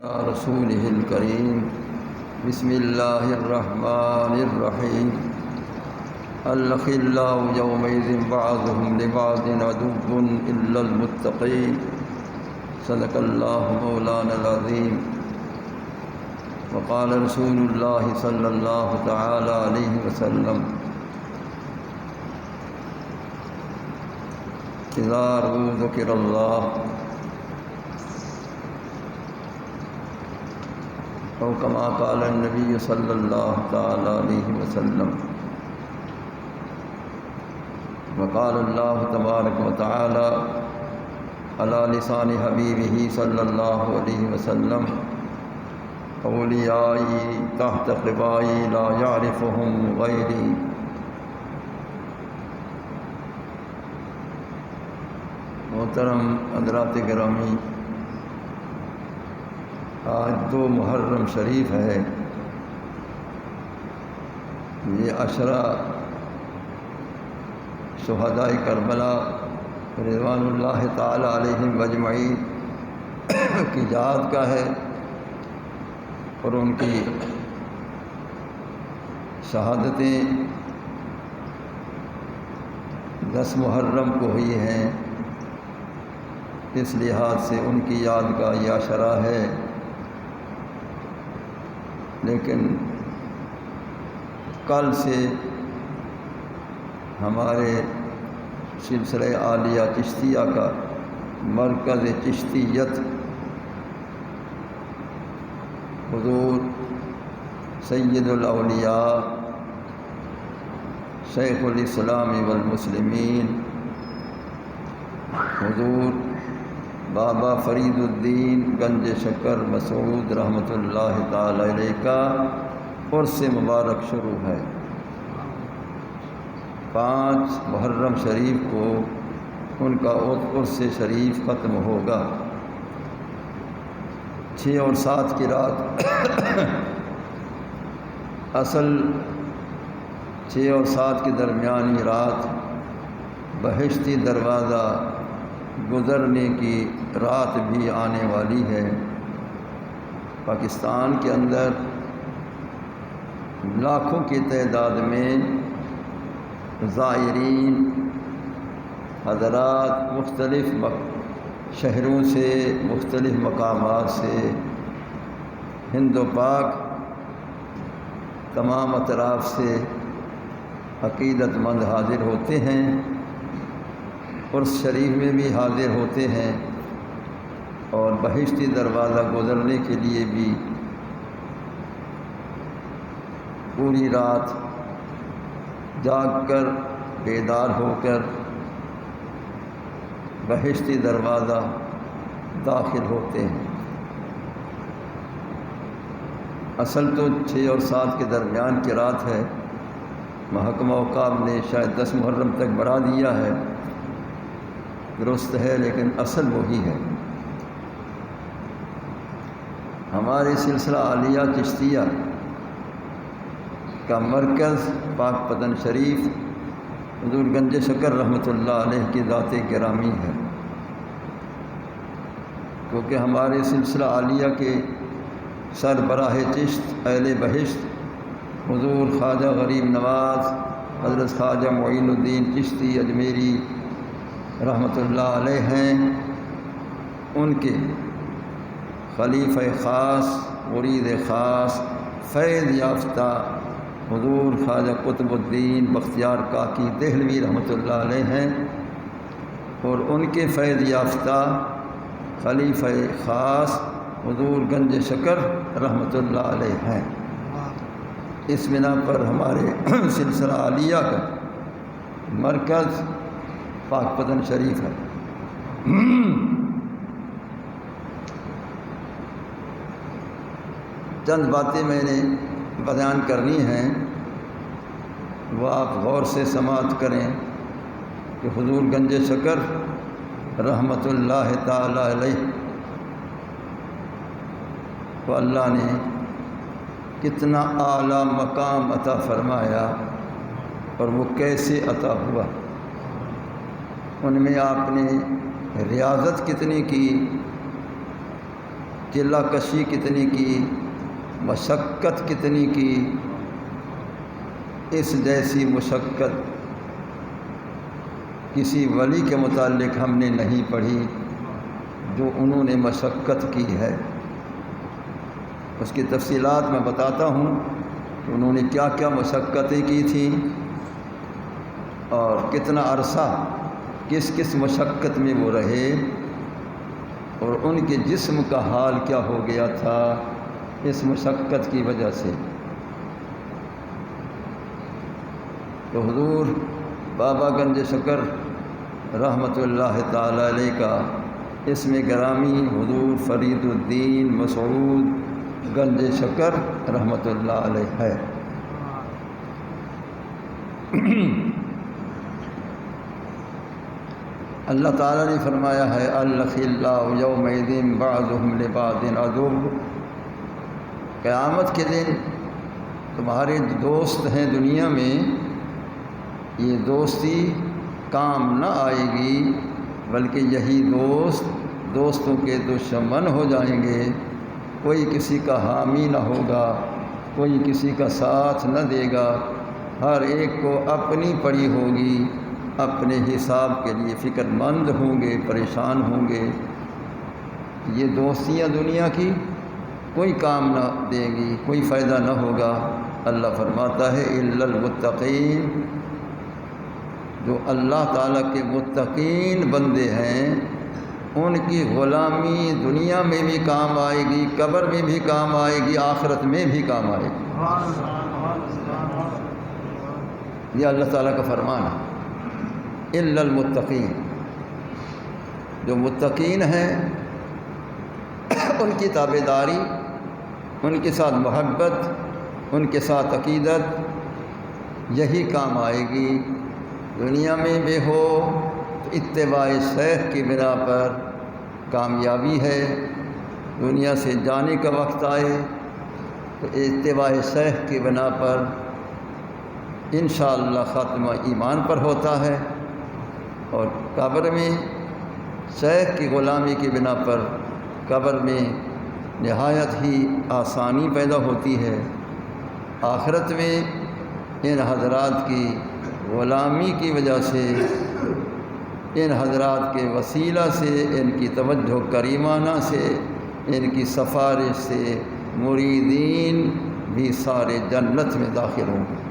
رسوله الكريم بسم الله الرحمن الرحيم الأخلاء يومئذ بعضهم لبعض عدو إلا المتقين صدق الله مولانا العظيم وقال رسول الله صلى الله تعالى عليه وسلم إذا ذكر الله أو كما قال النبي صلى الله تعالى عليه وسلم وقال الله تبارك وتعالى على لسان حبيبه صلى الله عليه وسلم أوليائي تحت قبائي لا يعرفهم غيري. محترم حضرات گرامی، آج 2 محرم شریف ہے. یہ عشرہ شہداء کربلا رضوان اللہ تعالی علیہم اجمعین کی یاد کا ہے، اور ان کی شہادتیں 10 محرم کو ہوئی ہیں. اس لحاظ سے ان کی یاد کا یہ عشرہ ہے. لیکن کل سے ہمارے سلسلہ عالیہ چشتیہ کا مرکز چشتیت حضور سید الاولیاء شیخ الاسلام والمسلمین حضور بابا فرید الدین گنج شکر مسعود رحمۃ اللہ تعالی علیہ کا عرس مبارک شروع ہے. 5 محرم شریف کو ان کا عرس شریف ختم ہوگا. 6 اور 7 کی رات اصل 6 اور 7 کے درمیانی رات بہشتی دروازہ گزرنے کی رات بھی آنے والی ہے. پاکستان کے اندر لاکھوں کی تعداد میں زائرین حضرات مختلف شہروں سے، مختلف مقامات سے، ہند و پاک تمام اطراف سے عقیدت مند حاضر ہوتے ہیں. عرس شریف میں بھی حاضر ہوتے ہیں، اور بہشتی دروازہ گزرنے کے لیے بھی پوری رات جاگ کر بیدار ہو کر بہشتی دروازہ داخل ہوتے ہیں. اصل تو 6 اور 7 کے درمیان کی رات ہے. محکمہ اوقاف نے شاید 10 محرم تک بڑھا دیا ہے، درست ہے، لیکن اصل وہی ہے. ہمارے سلسلہ عالیہ چشتیہ کا مرکز پاک پتن شریف حضور گنج شکر رحمۃ اللہ علیہ کی ذات گرامی ہے. کیونکہ ہمارے سلسلہ عالیہ کے سربراہ چشت اہل بہشت حضور خواجہ غریب نواز حضرت خواجہ معین الدین چشتی اجمیری رحمۃ اللہ علیہ ہیں. ان کے خلیفہ خاص، مرید خاص، فیض یافتہ حضور خواجہ قطب الدین بختیار کاکی دہلوی رحمۃ اللہ علیہ ہیں، اور ان کے فیض یافتہ خلیفہ خاص حضور گنج شکر رحمۃ اللہ علیہ ہیں. اس بنا پر ہمارے سلسلہ عالیہ کا مرکز پاک پتن شریف ہے. چند باتیں میں نے بیان کرنی ہیں، وہ آپ غور سے سماعت کریں کہ حضور گنج شکر رحمۃ اللہ تعالی علیہ کو اللہ نے کتنا اعلیٰ مقام عطا فرمایا، اور وہ کیسے عطا ہوا. ان میں آپ نے ریاضت کتنی کی قلعہ کشی کتنی کی، مشقت کتنی کی، اس جیسی مشقت کسی ولی کے متعلق ہم نے نہیں پڑھی جو انہوں نے مشقت کی ہے۔ اس کی تفصیلات میں بتاتا ہوں کہ انہوں نے کیا کیا مشقتیں کی تھیں اور کتنا عرصہ کس کس مشقت میں وہ رہے اور ان کے جسم کا حال کیا ہو گیا تھا اس مشقت کی وجہ سے۔ تو حضور بابا گنج شکر رحمۃ اللہ تعالی علیہ کا اسم گرامی حضور فرید الدین مسعود گنج شکر رحمۃ اللہ علیہ ہے۔ اللہ تعالیٰ نے فرمایا ہے الخلاء یومئذ بعضهم لبعض عدو، قیامت کے دن تمہارے دوست ہیں دنیا میں، یہ دوستی کام نہ آئے گی بلکہ یہی دوستوں کے دشمن ہو جائیں گے۔ کوئی کسی کا حامی نہ ہوگا، کوئی کسی کا ساتھ نہ دے گا، ہر ایک کو اپنی پڑی ہوگی، اپنے حساب کے لیے فکر مند ہوں گے، پریشان ہوں گے۔ یہ دوستیاں دنیا کی کوئی کام نہ دے گی، کوئی فائدہ نہ ہوگا۔ اللہ فرماتا ہے الا المتقین، جو اللہ تعالیٰ کے متقین بندے ہیں ان کی غلامی دنیا میں بھی کام آئے گی، قبر میں بھی کام آئے گی، آخرت میں بھی کام آئے گی۔ یہ اللہ تعالیٰ کا فرمان ہے الا المتقین، جو متقین ہیں ان کی تابعداری، ان کے ساتھ محبت، ان کے ساتھ عقیدت یہی کام آئے گی۔ دنیا میں بھی ہو تو اتباع شیخ کی بنا پر کامیابی ہے، دنیا سے جانے کا وقت آئے تو اتباع شیخ کی بنا پر انشاءاللہ خاتمہ ایمان پر ہوتا ہے، اور قبر میں شیخ کی غلامی کی بنا پر قبر میں نہایت ہی آسانی پیدا ہوتی ہے۔ آخرت میں ان حضرات کی غلامی کی وجہ سے، ان حضرات کے وسیلہ سے، ان کی توجہ کریمانہ سے، ان کی سفارش سے مریدین بھی سارے جنت میں داخل ہوں گے۔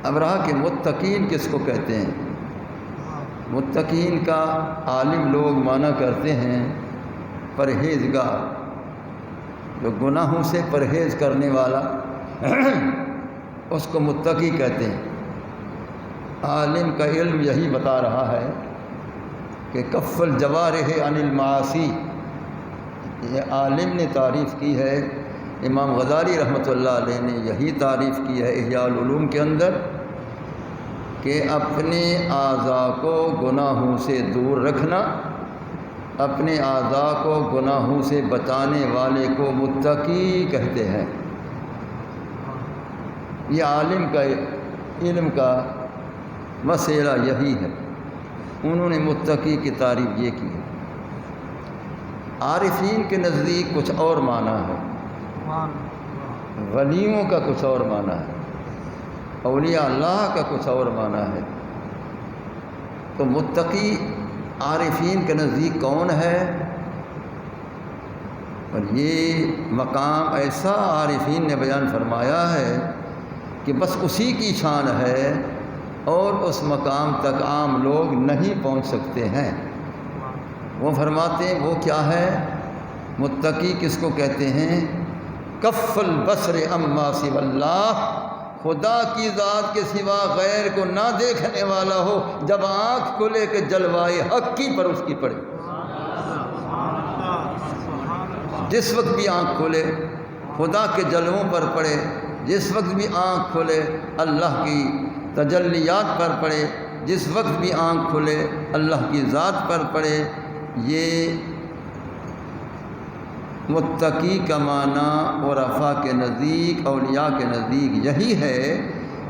اب رہا کہ متقین کس کو کہتے ہیں؟ متقین کا عالم لوگ معنی کرتے ہیں پرہیزگار، جو گناہوں سے پرہیز کرنے والا اس کو متقی کہتے ہیں۔ عالم کا علم یہی بتا رہا ہے کہ کف الجوارح عن المعاصی، یہ عالم نے تعریف کی ہے، امام غزالی رحمۃ اللہ علیہ نے یہی تعریف کی ہے احیاء العلوم کے اندر، کہ اپنے اعضاء کو گناہوں سے دور رکھنا، اپنے اعضاء کو گناہوں سے بچانے والے کو متقی کہتے ہیں۔ یہ عالم کا علم کا مسئلہ یہی ہے، انہوں نے متقی کی تعریف یہ کی ہے۔ عارفین کے نزدیک کچھ اور معنی ہے، ولیوں کا کچھ اور معنی ہے، اولیاء اللہ کا کچھ اور معنی ہے۔ تو متقی عارفین کے نزدیک کون ہے؟ اور یہ مقام ایسا عارفین نے بیان فرمایا ہے کہ بس اسی کی شان ہے اور اس مقام تک عام لوگ نہیں پہنچ سکتے ہیں۔ وہ فرماتے ہیں وہ کیا ہے؟ متقی کس کو کہتے ہیں؟ کف البصر عما سوى اللہ، خدا کی ذات کے سوا غیر کو نہ دیکھنے والا ہو، جب آنکھ کھلے کہ جلوائے حق کی پر اس کی پڑے، جس وقت بھی آنکھ کھلے خدا کے جلووں پر پڑے، جس وقت بھی آنکھ کھلے اللہ کی تجلیات پر پڑے، جس وقت بھی آنکھ کھلے اللہ کی ذات پر پڑے۔ یہ متقی کا معنی عرفاء کے نزدیک، اولیاء کے نزدیک یہی ہے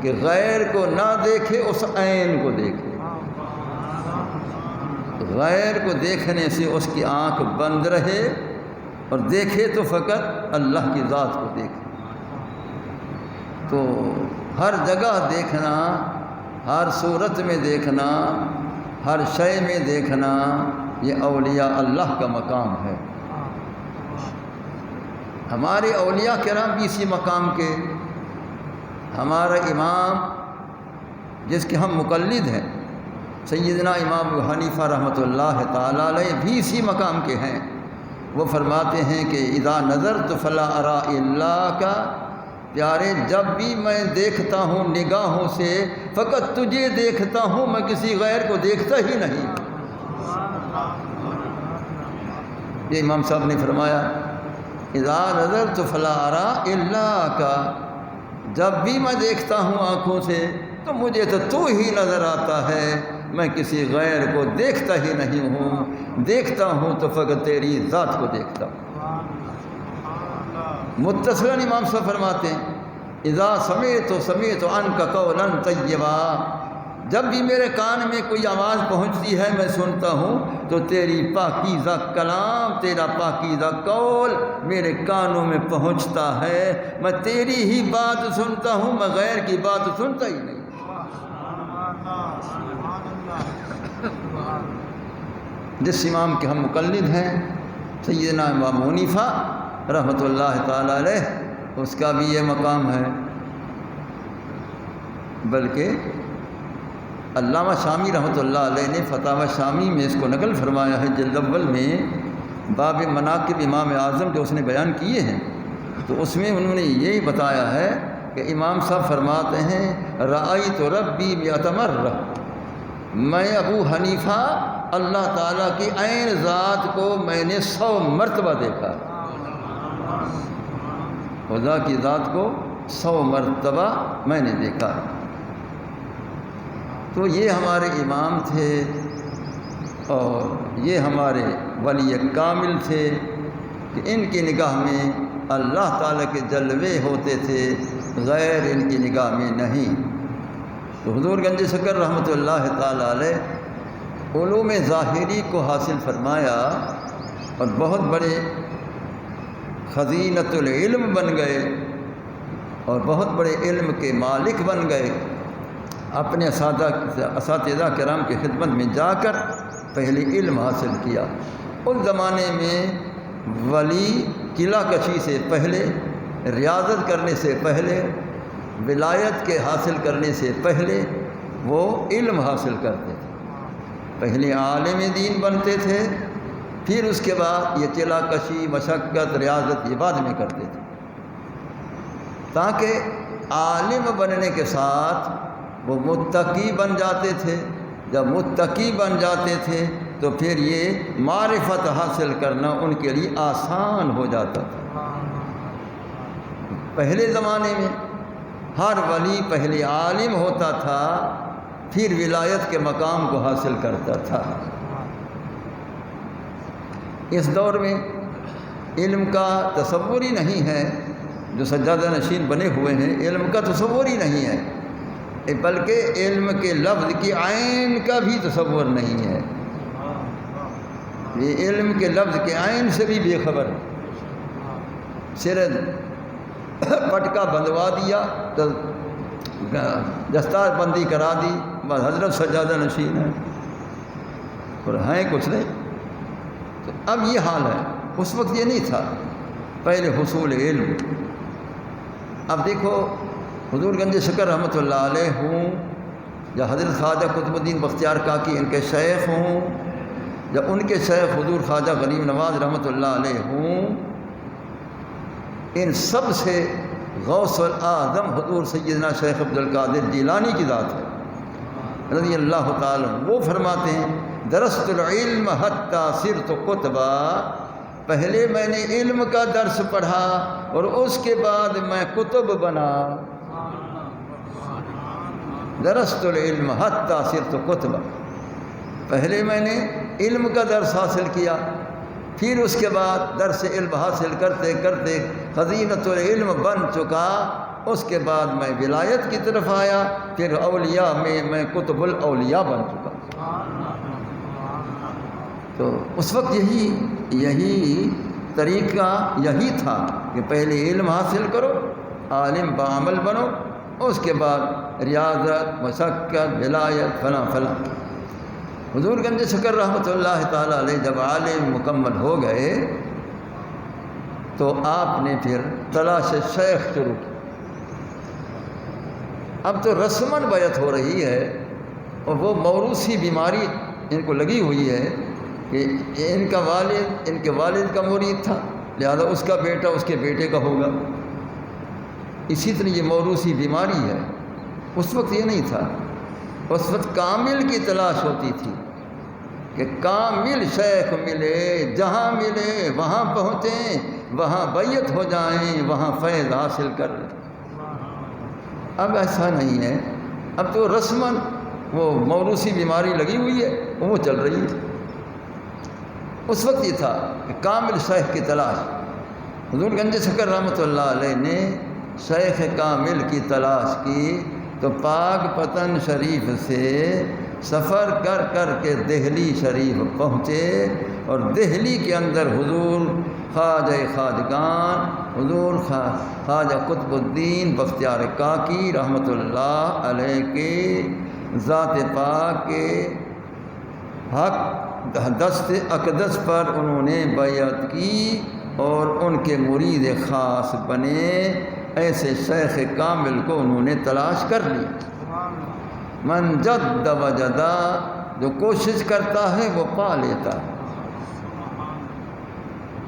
کہ غیر کو نہ دیکھے، اس عین کو دیکھے۔ غیر کو دیکھنے سے اس کی آنکھ بند رہے اور دیکھے تو فقط اللہ کی ذات کو دیکھے۔ تو ہر جگہ دیکھنا، ہر صورت میں دیکھنا، ہر شے میں دیکھنا، یہ اولیاء اللہ کا مقام ہے۔ ہمارے اولیاء کرام بھی اسی مقام کے، ہمارا امام جس کے ہم مقلد ہیں سیدنا امام ابو حنیفہ رحمۃ اللہ تعالی علیہ بھی اسی مقام کے ہیں۔ وہ فرماتے ہیں کہ اذا نظرت فلا ارى الا کا، پیارے جب بھی میں دیکھتا ہوں نگاہوں سے فقط تجھے دیکھتا ہوں، میں کسی غیر کو دیکھتا ہی نہیں۔ یہ امام صاحب نے فرمایا اذا نظرت فلا ارى الا کا، جب بھی میں دیکھتا ہوں آنکھوں سے تو مجھے تو ہی نظر آتا ہے، میں کسی غیر کو دیکھتا ہی نہیں ہوں، دیکھتا ہوں تو فقط تیری ذات کو دیکھتا ہوں۔ متصلاً امام صاحب فرماتے ہیں اذا سمعت عنک قولا طیبا، جب بھی میرے کان میں کوئی آواز پہنچتی ہے میں سنتا ہوں تو تیری پاکیزہ کلام، تیرا پاکیزہ قول میرے کانوں میں پہنچتا ہے، میں تیری ہی بات سنتا ہوں، میں غیر کی بات سنتا ہی نہیں۔ جس امام کے ہم مقلد ہیں سیدنا امام حنیفہ رحمۃ اللہ تعالی علیہ، اس کا بھی یہ مقام ہے۔ بلکہ علامہ شامی رحمۃ اللہ علیہ نے فتاوی شامی میں اس کو نقل فرمایا ہے، جلد اول میں باب مناقب امام اعظم جو اس نے بیان کیے ہیں، تو اس میں انہوں نے یہی بتایا ہے کہ امام صاحب فرماتے ہیں رأیت ربی مئۃ مرہ، میں ابو حنیفہ اللہ تعالیٰ کی عین ذات کو میں نے 100 مرتبہ دیکھا، خدا کی ذات کو 100 مرتبہ میں نے دیکھا۔ تو یہ ہمارے امام تھے اور یہ ہمارے ولی کامل تھے کہ ان کی نگاہ میں اللہ تعالیٰ کے جلوے ہوتے تھے، غیر ان کی نگاہ میں نہیں۔ تو حضور گنج شکر رحمۃ اللہ تعالی علیہ علوم ظاہری کو حاصل فرمایا اور بہت بڑے خزینۃ العلم بن گئے اور بہت بڑے علم کے مالک بن گئے۔ اپنے اساتذہ کرام کی خدمت میں جا کر پہلے علم حاصل کیا۔ اس زمانے میں ولی قلعہ کشی سے پہلے، ریاضت کرنے سے پہلے، ولایت کے حاصل کرنے سے پہلے وہ علم حاصل کرتے تھے۔ پہلے عالم دین بنتے تھے، پھر اس کے بعد یہ قلعہ کشی، مشقت، ریاضت یہ بعد میں کرتے تھے، تاکہ عالم بننے کے ساتھ وہ متقی بن جاتے تھے۔ جب متقی بن جاتے تھے تو پھر یہ معرفت حاصل کرنا ان کے لیے آسان ہو جاتا تھا۔ پہلے زمانے میں ہر ولی پہلے عالم ہوتا تھا، پھر ولایت کے مقام کو حاصل کرتا تھا۔ اس دور میں علم کا تصور ہی نہیں ہے، جو سجادہ نشین بنے ہوئے ہیں علم کا تصور ہی نہیں ہے، بلکہ علم کے لفظ کی عین کا بھی تصور نہیں ہے۔ یہ علم کے لفظ کے عین سے بھی بے خبر ہے۔ صرف پٹکا بندوا دیا تو دستار بندی کرا دی، بس حضرت سجادہ نشین ہے اور ہیں کچھ نہیں۔ تو اب یہ حال ہے، اس وقت یہ نہیں تھا، پہلے حصول علم۔ اب دیکھو حضور گنج شکر رحمۃ اللہ علیہ ہوں یا حضرت خواجہ قطب الدین بختیار کاکی ان کے شیخ ہوں یا ان کے شیخ حضور خواجہ غریب نواز رحمۃ اللہ علیہ ہوں، ان سب سے غوث الاعظم حضور سیدنا شیخ عبد القادر جیلانی کی ذات ہے رضی اللہ تعالیٰ۔ وہ فرماتے ہیں درست العلم حتی صرت قطبا، پہلے میں نے علم کا درس پڑھا اور اس کے بعد میں قطب بنا۔ درست العلم حتی صرت قطبا، پہلے میں نے علم کا درس حاصل کیا، پھر اس کے بعد درس علم حاصل کرتے کرتے خزینۃ العلم بن چکا، اس کے بعد میں ولایت کی طرف آیا، پھر اولیاء میں قطب الاولیاء بن چکا۔ تو اس وقت یہی طریقہ یہی تھا کہ پہلے علم حاصل کرو، عالم بعمل بنو، اس کے بعد ریاضت، مشقت، ولایت، فلاں فلاں۔ حضور گنج شکر رحمۃ اللہ تعالیٰ علیہ جب عالم مکمل ہو گئے تو آپ نے پھر تلاش شیخ شروع کی۔ اب تو رسماً بیعت ہو رہی ہے، اور وہ موروثی بیماری ان کو لگی ہوئی ہے کہ ان کے والد کا مرید تھا، لہذا اس کا بیٹا اس کے بیٹے کا ہوگا۔ اسی طرح یہ موروثی بیماری ہے۔ اس وقت یہ نہیں تھا، اس وقت کامل کی تلاش ہوتی تھی کہ کامل شیخ ملے، جہاں ملے وہاں پہنچیں، وہاں بیعت ہو جائیں، وہاں فیض حاصل کر لیں۔ اب ایسا نہیں ہے، اب تو رسماً وہ موروثی بیماری لگی ہوئی ہے، وہ چل رہی ہے۔ اس وقت یہ تھا کہ کامل شیخ کی تلاش۔ حضور گنج شکر رحمۃ اللہ علیہ نے شیخ کامل کی تلاش کی تو پاک پتن شریف سے سفر کر کر کے دہلی شریف پہنچے، اور دہلی کے اندر حضور خواجہ خواجگان، حضور خواجہ قطب الدین بختیار کاکی رحمۃ اللہ علیہ کے ذات پاک کے حق دست اقدس پر انہوں نے بیعت کی اور ان کے مرید خاص بنے۔ ایسے شیخ کامل کو انہوں نے تلاش کر لی۔ من جد وجدا، جو کوشش کرتا ہے وہ پا لیتا ہے۔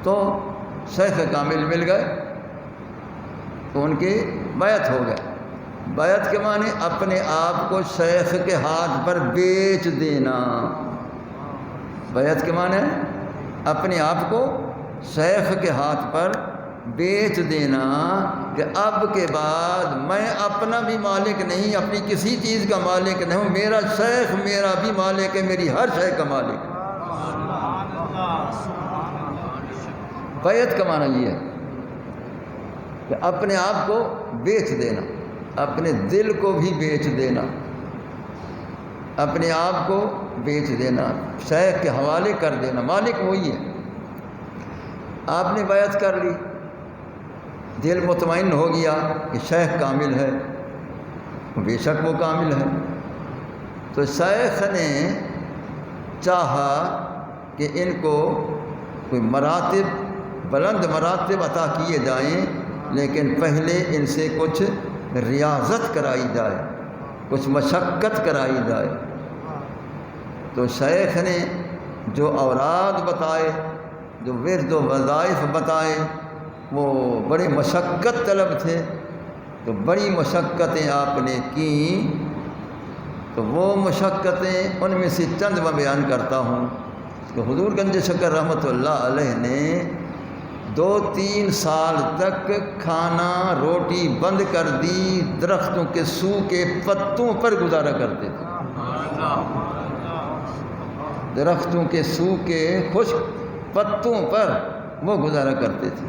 تو شیخ کامل مل گئے تو ان کی بیعت ہو گئے۔ بیعت کے معنی اپنے آپ کو شیخ کے ہاتھ پر بیچ دینا۔ بیعت کے معنی اپنے آپ کو شیخ کے ہاتھ پر بیچ دینا کہ اب کے بعد میں اپنا بھی مالک نہیں، اپنی کسی چیز کا مالک نہیں ہوں، میرا شیخ میرا بھی مالک ہے، میری ہر شے کا مالک ہے۔ بیعت کا معنی یہ ہے کہ اپنے آپ کو بیچ دینا، اپنے دل کو بھی بیچ دینا، اپنے آپ کو بیچ دینا، شیخ کے حوالے کر دینا۔ مالک وہی ہے۔ آپ نے بیعت کر لی، دل مطمئن ہو گیا کہ شیخ کامل ہے، بے شک وہ کامل ہے۔ تو شیخ نے چاہا کہ ان کو کوئی مراتب، بلند مراتب عطا کیے جائیں، لیکن پہلے ان سے کچھ ریاضت کرائی جائے، کچھ مشقت کرائی جائے۔ تو شیخ نے جو اوراد بتائے، جو ورد و وظائف بتائے، وہ بڑے مشقت طلب تھے، تو بڑی مشقتیں آپ نے کیں۔ تو وہ مشقتیں ان میں سے چند میں بیان کرتا ہوں کہ حضور گنج شکر رحمۃ اللہ علیہ نے 2-3 سال تک کھانا روٹی بند کر دی، درختوں کے سوکھے پتوں پر گزارا کرتے تھے۔ درختوں کے سوکھے خشک پتوں پر وہ گزارا کرتے تھے۔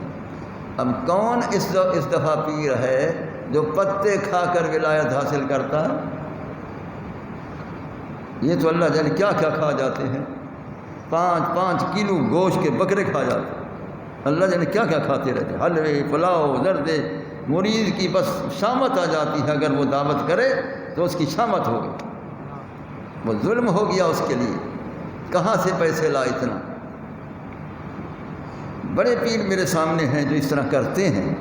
اب کون اس دفعہ پیر ہے جو پتے کھا کر ولایت حاصل کرتا ہے؟ یہ تو اللہ جانے کیا کیا کھا جاتے ہیں، 5-5 کلو گوشت کے بکرے کھا جاتے ہیں، اللہ جانے کیا کیا کھاتے رہتے ہیں، حلوے، پلاؤ، زردے۔ مرید کی بس شامت آ جاتی ہے، اگر وہ دعوت کرے تو اس کی شامت ہوگی۔ وہ ظلم ہو گیا اس کے لیے، کہاں سے پیسے لا اتنا؟ بڑے پیر میرے سامنے ہیں جو اس طرح کرتے ہیں،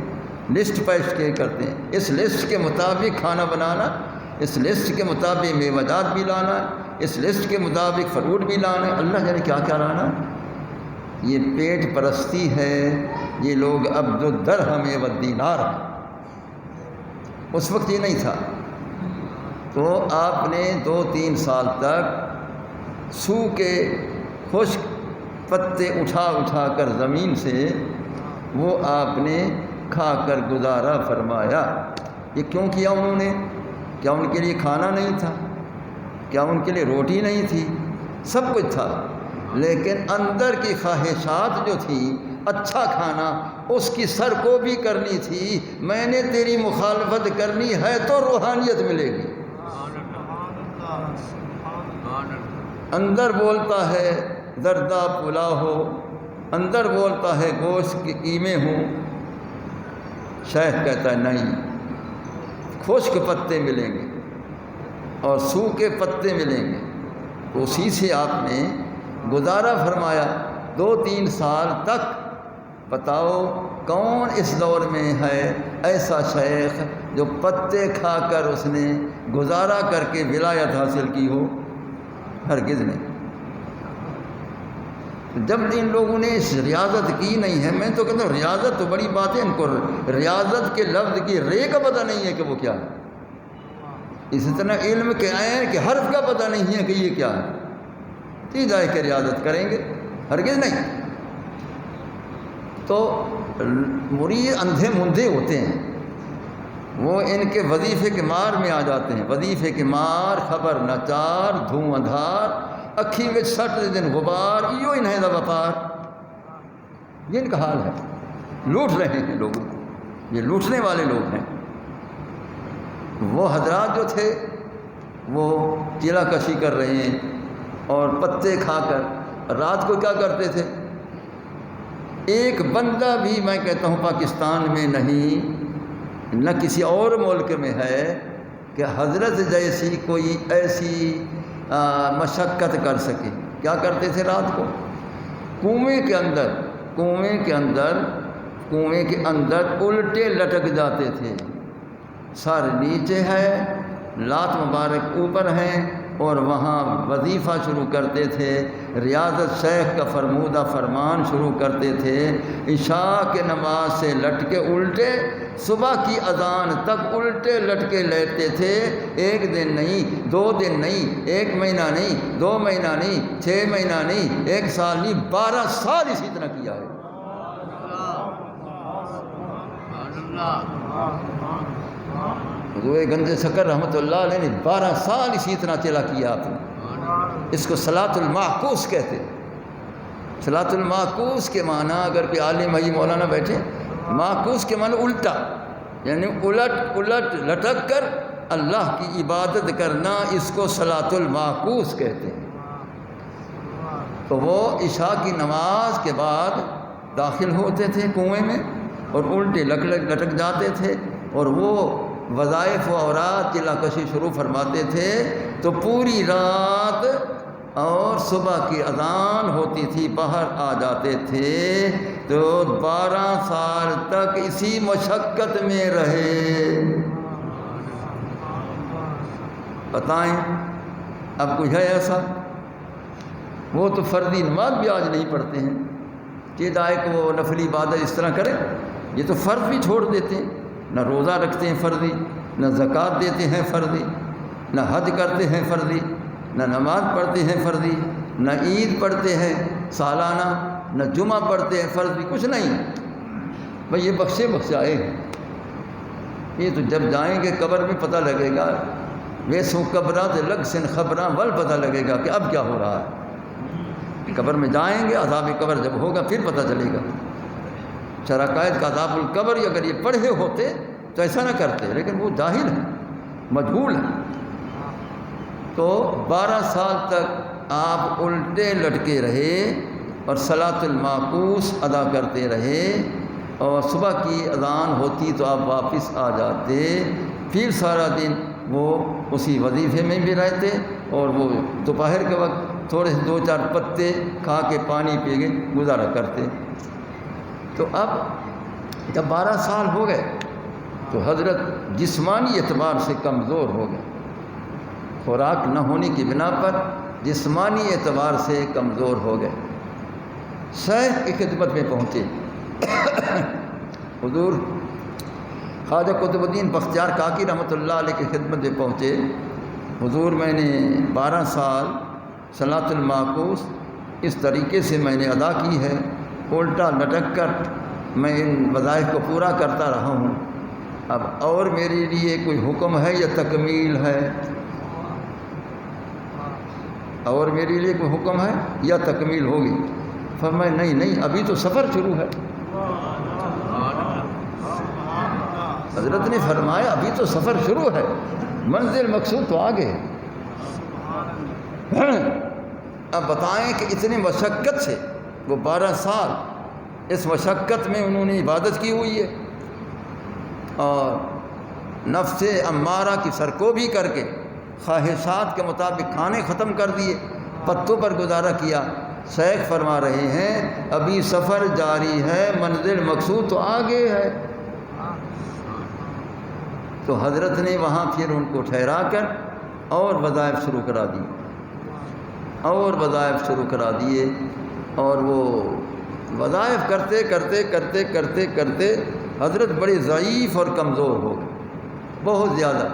لسٹ پیش کے کرتے ہیں، اس لسٹ کے مطابق کھانا بنانا، اس لسٹ کے مطابق میوہ جات بھی لانا، اس لسٹ کے مطابق فروٹ بھی لانا، اللہ جانے کیا کیا لانا۔ یہ پیٹ پرستی ہے، یہ لوگ عبد الدرہم والدینار ہیں۔ اس وقت یہ نہیں تھا۔ تو آپ نے 2-3 سال تک سوکھے خشک پتے اٹھا کر زمین سے وہ آپ نے کھا کر گزارا فرمایا۔ یہ کیوں کیا انہوں نے؟ کیا ان کے لیے کھانا نہیں تھا؟ کیا ان کے لیے روٹی نہیں تھی؟ سب کچھ تھا، لیکن اندر کی خواہشات جو تھی، اچھا کھانا، اس کی سر کو بھی کرنی تھی۔ میں نے تیری مخالفت کرنی ہے تو روحانیت ملے گی۔ اندر بولتا ہے زردہ پلاؤ ہو، اندر بولتا ہے گوشت کے قیمے ہوں۔ شیخ کہتا ہے نہیں، خشک پتے ملیں گے اور سوکھے پتے ملیں گے۔ تو اسی سے آپ نے گزارا فرمایا 2-3 سال تک۔ بتاؤ کون اس دور میں ہے ایسا شیخ جو پتے کھا کر اس نے گزارا کر کے ولایت حاصل کی ہو؟ ہرگز نہیں۔ جب ان لوگوں نے اس ریاضت کی نہیں ہے، میں تو کہتا ہوں ریاضت تو بڑی بات ہے، ان کو ریاضت کے لفظ کی رے کا پتہ نہیں ہے کہ وہ کیا ہے، اسی طرح علم کے عین کے حرف کا پتہ نہیں ہے کہ یہ کیا ہے، سیدھا ہے کہ ریاضت کریں گے؟ ہرگز نہیں۔ تو مرید اندھے مندھے ہوتے ہیں، وہ ان کے وظیفے کے مار میں آ جاتے ہیں، وظیفے کے مار، خبر نچار، دھواں دھار، اکھی وچ سٹ دن غبار، ایو انہیں دا وپار۔ یہ ان کا حال ہے، لوٹ رہے ہیں لوگوں کو، یہ لوٹنے والے لوگ ہیں۔ وہ حضرات جو تھے وہ چیلا کشی کر رہے ہیں اور پتے کھا کر رات کو کیا کرتے تھے؟ ایک بندہ بھی میں کہتا ہوں پاکستان میں نہیں، نہ کسی اور ملک میں ہے کہ حضرت جیسی کوئی ایسی مشقت کر سکے۔ کیا کرتے تھے رات کو؟ کنویں کے اندر الٹے لٹک جاتے تھے، سر نیچے ہے، لات مبارک اوپر ہیں، اور وہاں وظیفہ شروع کرتے تھے، ریاضت شیخ کا فرمودہ فرمان شروع کرتے تھے۔ عشاء کے نماز سے لٹکے الٹے، صبح کی اذان تک الٹے لٹکے لیتے تھے۔ 1 دن نہیں، 2 دن نہیں، 1 مہینہ نہیں، 2 مہینہ نہیں، 6 مہینہ نہیں، 1 سال نہیں، 12 سال اسی طرح کیا ہے۔ حضور گنج سکر رحمۃ اللہ علیہ نے 12 سال اسی طرح چلا کیا آپ نے۔ اس کو صلاۃ المعکوس کہتے۔ صلاۃ المعکوس کے معنی اگر کوئی عالم ہے مولانا بیٹھے، معکوس کے معنی الٹا، یعنی الٹ لٹک کر اللہ کی عبادت کرنا، اس کو صلاۃ المعکوس کہتے ہیں۔ تو وہ عشاء کی نماز کے بعد داخل ہوتے تھے کنویں میں اور الٹے لٹک جاتے تھے، اور وہ وظائف و اوراد چلا کشی شروع فرماتے تھے۔ تو پوری رات اور صبح کی اذان ہوتی تھی باہر آ جاتے تھے۔ تو 12 سال تک اسی مشقت میں رہے۔ بتائیں اب کوئی ہے ایسا؟ وہ تو فرضی نماز بھی آج نہیں پڑھتے ہیں، چاہے کہ وہ نفلی عبادت اس طرح کرے، یہ تو فرض بھی چھوڑ دیتے ہیں، نہ روزہ رکھتے ہیں فرضی، نہ زکوٰۃ دیتے ہیں فرضی، نہ حج کرتے ہیں فرضی، نہ نماز پڑھتے ہیں فرضی، نہ عید پڑھتے ہیں سالانہ، نہ جمعہ پڑھتے ہیں فرضی، کچھ نہیں۔ بھئی یہ بخشے آئے ہیں، یہ تو جب جائیں گے قبر میں پتہ لگے گا، ویسوں قبراں تے لگ سن خبراں ول پتہ لگے گا کہ اب کیا ہو رہا ہے۔ قبر میں جائیں گے، عذاب قبر جب ہوگا پھر پتہ چلے گا۔ شرکائد کا عذاب القبر اگر یہ پڑھے ہوتے تو ایسا نہ کرتے، لیکن وہ جاہل ہیں، مجہول ہیں۔ تو 12 سال تک آپ الٹے لٹکے رہے اور صلاۃ المعکوس ادا کرتے رہے، اور صبح کی اذان ہوتی تو آپ واپس آ جاتے۔ پھر سارا دن وہ اسی وظیفے میں بھی رہتے، اور وہ دوپہر کے وقت تھوڑے سے 2-4 پتے کھا کے پانی پی کے گزارا کرتے۔ تو اب جب 12 سال ہو گئے تو حضرت جسمانی اعتبار سے کمزور ہو گئے، خوراک نہ ہونے کی بنا پر جسمانی اعتبار سے کمزور ہو گئے۔ شیخ کی خدمت میں پہنچے، حضور خواجہ قطب الدین بختیار کاکی رحمۃ اللہ علیہ کی خدمت میں پہنچے۔ حضور میں نے 12 سال صلاۃ المعکوس اس طریقے سے میں نے ادا کی ہے، الٹا لٹک کر میں ان وظائف کو پورا کرتا رہا ہوں۔ اب اور میرے لیے کوئی حکم ہے یا تکمیل ہے؟ اور میرے لیے کوئی حکم ہے یا تکمیل ہوگی؟ فرمایا نہیں، ابھی تو سفر شروع ہے۔ حضرت نے فرمایا ابھی تو سفر شروع ہے، منزل مقصود تو آگے ہے۔ اب بتائیں کہ اتنی مشقت سے وہ 12 سال اس مشقت میں انہوں نے عبادت کی ہوئی ہے، اور نفس امارہ کی سرکوبی کر کے خواہشات کے مطابق کھانے ختم کر دیے، پتوں پر گزارا کیا۔ شیخ فرما رہے ہیں ابھی سفر جاری ہے، منزل مقصود تو آگے ہے۔ تو حضرت نے وہاں پھر ان کو ٹھہرا کر اور وظائف شروع کرا دی، اور وظائف شروع کرا دیے، اور وہ وظائف کرتے کرتے کرتے کرتے کرتے حضرت بڑے ضعیف اور کمزور ہو گئے، بہت زیادہ،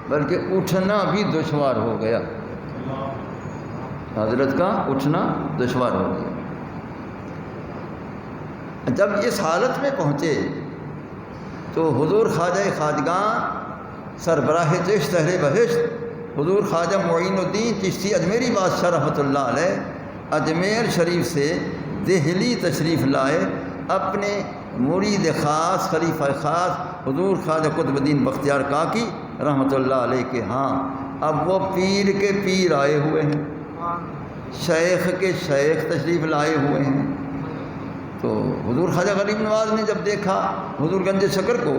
بلکہ اٹھنا بھی دشوار ہو گیا، حضرت کا اٹھنا دشوار ہو گیا۔ جب اس حالت میں پہنچے تو حضور خواجہ خواجگان سربراہ چشت اہل بہشت حضور خواجہ معین الدین چشتی اجمیری بادشاہ رحمۃ اللہ علیہ اجمیر شریف سے دہلی تشریف لائے، اپنے مرید خاص خلیفہ خاص حضور خواجہ قطب الدین بختیار کاکی رحمۃ اللہ علیہ کے ہاں۔ اب وہ پیر کے پیر آئے ہوئے ہیں، شیخ کے شیخ تشریف لائے ہوئے ہیں۔ تو حضور خواجہ غریب نواز نے جب دیکھا حضور گنج شکر کو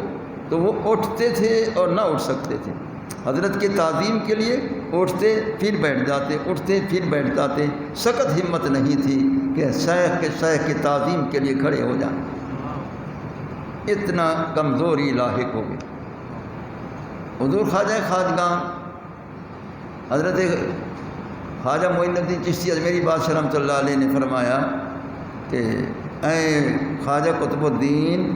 تو وہ اٹھتے تھے اور نہ اٹھ سکتے تھے، حضرت کی تعظیم کے لیے اٹھتے پھر بیٹھ جاتے، اٹھتے پھر بیٹھ جاتے، سخت ہمت نہیں تھی کہ شیخ کی تعظیم کے لیے کھڑے ہو جائیں، اتنا کمزوری لاحق ہو گئی۔ حضور خواجہ خواجگان حضرت خواجہ معین الدین چشتی اجمیری بادشاہ رحمۃ اللہ علیہ نے فرمایا کہ اے خواجہ قطب الدین،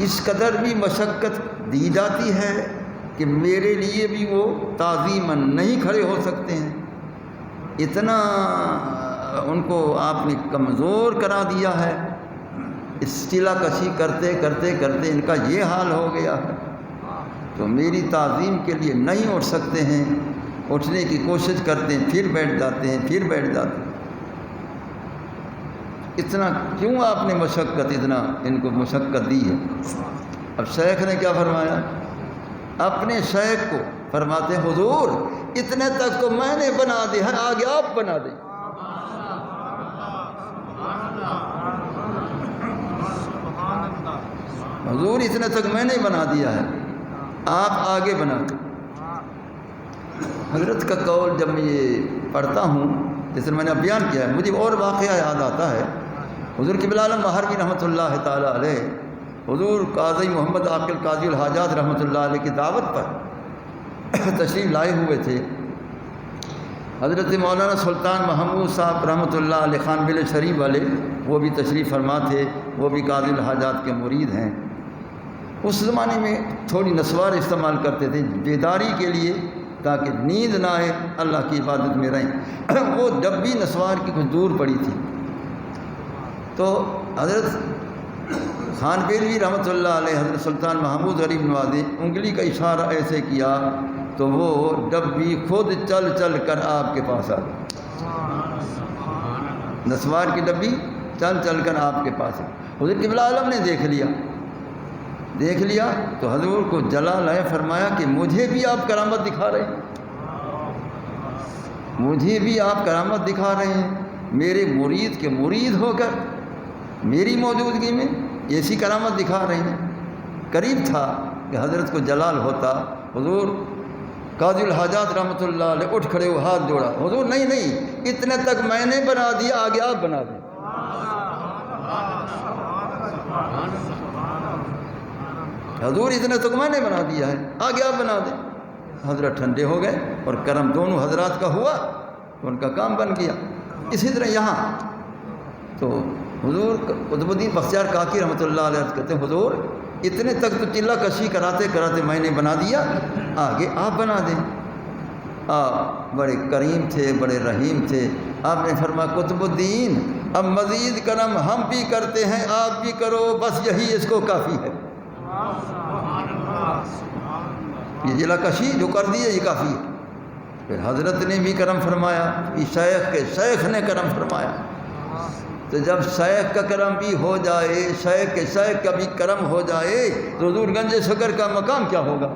اس قدر بھی مشقت دی جاتی ہے کہ میرے لیے بھی وہ تعظیماً نہیں کھڑے ہو سکتے ہیں، اتنا ان کو آپ نے کمزور کرا دیا ہے، استلا کشی کرتے کرتے کرتے ان کا یہ حال ہو گیا ہے، تو میری تعظیم کے لیے نہیں اٹھ سکتے ہیں، اٹھنے کی کوشش کرتے ہیں پھر بیٹھ جاتے ہیں، پھر بیٹھ جاتے ہیں۔ اتنا کیوں آپ نے مشقت، اتنا ان کو مشقت دی ہے؟ اب شیخ نے کیا فرمایا؟ اپنے شیخ کو فرماتے ہیں حضور اتنے تک تو میں نے بنا دی ہے، آگے آپ بنا دیں۔ حضور اتنے تک میں نے بنا دیا ہے، آپ آگے بنا دیں۔ حضرت کا قول جب میں یہ پڑھتا ہوں، جیسے میں نے اب بیان کیا ہے، مجھے اور واقعہ یاد آتا ہے۔ حضور قبلہ عالم مہروی رحمۃ اللہ تعالیٰ علیہ حضور قاضی محمد عاقل قاضی الحاجات رحمۃ اللہ علیہ کی دعوت پر تشریف لائے ہوئے تھے۔ حضرت مولانا سلطان محمود صاحب رحمۃ اللہ علیہ خان بل شریف والے وہ بھی تشریف فرما تھے، وہ بھی قاضی الحاجات کے مرید ہیں۔ اس زمانے میں تھوڑی نسوار استعمال کرتے تھے بیداری کے لیے، تاکہ نیند نہ آئے، اللہ کی عبادت میں رہیں۔ وہ ڈبی نسوار کی کچھ دور پڑی تھی، تو حضرت خان بیلوی رحمۃ اللہ علیہ حضرت سلطان محمود غریب نواز نے انگلی کا اشارہ ایسے کیا تو وہ ڈبی خود چل چل کر آپ کے پاس آ گئی، نسوار کی ڈبی چل چل کر آپ کے پاس آ گئی۔ حضرت قبلہ عالم نے دیکھ لیا تو حضور کو جلال ہے، فرمایا کہ مجھے بھی آپ کرامت دکھا رہے ہیں، مجھے بھی آپ کرامت دکھا رہے ہیں، میرے مرید کے مرید ہو کر میری موجودگی میں ایسی کرامت دکھا رہے ہیں۔ قریب تھا کہ حضرت کو جلال ہوتا، حضور قاضی الحاجات رحمۃ اللہ علیہ اٹھ کھڑے ہوئے، ہاتھ جوڑا، حضور نہیں اتنے تک میں نے بنا دیا، آگے آپ بنا دیں۔ حضور اتنے تک میں نے بنا دیا ہے، آگے آپ بنا دیں۔ حضرت ٹھنڈے ہو گئے اور کرم دونوں حضرات کا ہوا تو ان کا کام بن گیا۔ اسی طرح یہاں تو حضور قطب الدین بختیار کاکی رحمۃ اللہ علیہ کہتے ہیں حضور اتنے تک تو چلہ کشی کراتے کراتے میں نے بنا دیا، آگے آپ بنا دیں۔ آپ بڑے کریم تھے، بڑے رحیم تھے، آپ نے فرمایا قطب الدین اب مزید کرم ہم بھی کرتے ہیں، آپ بھی کرو، بس یہی اس کو کافی ہے۔ یہ جلا کشی جو کر دی ہے یہ کافی ہے۔ پھر حضرت نے بھی کرم فرمایا، شیخ کے شیخ نے کرم فرمایا۔ تو جب شیخ کا کرم بھی ہو جائے، شیخ کے شیخ کا بھی کرم ہو جائے تو حضور گنج شکر کا مقام کیا ہوگا؟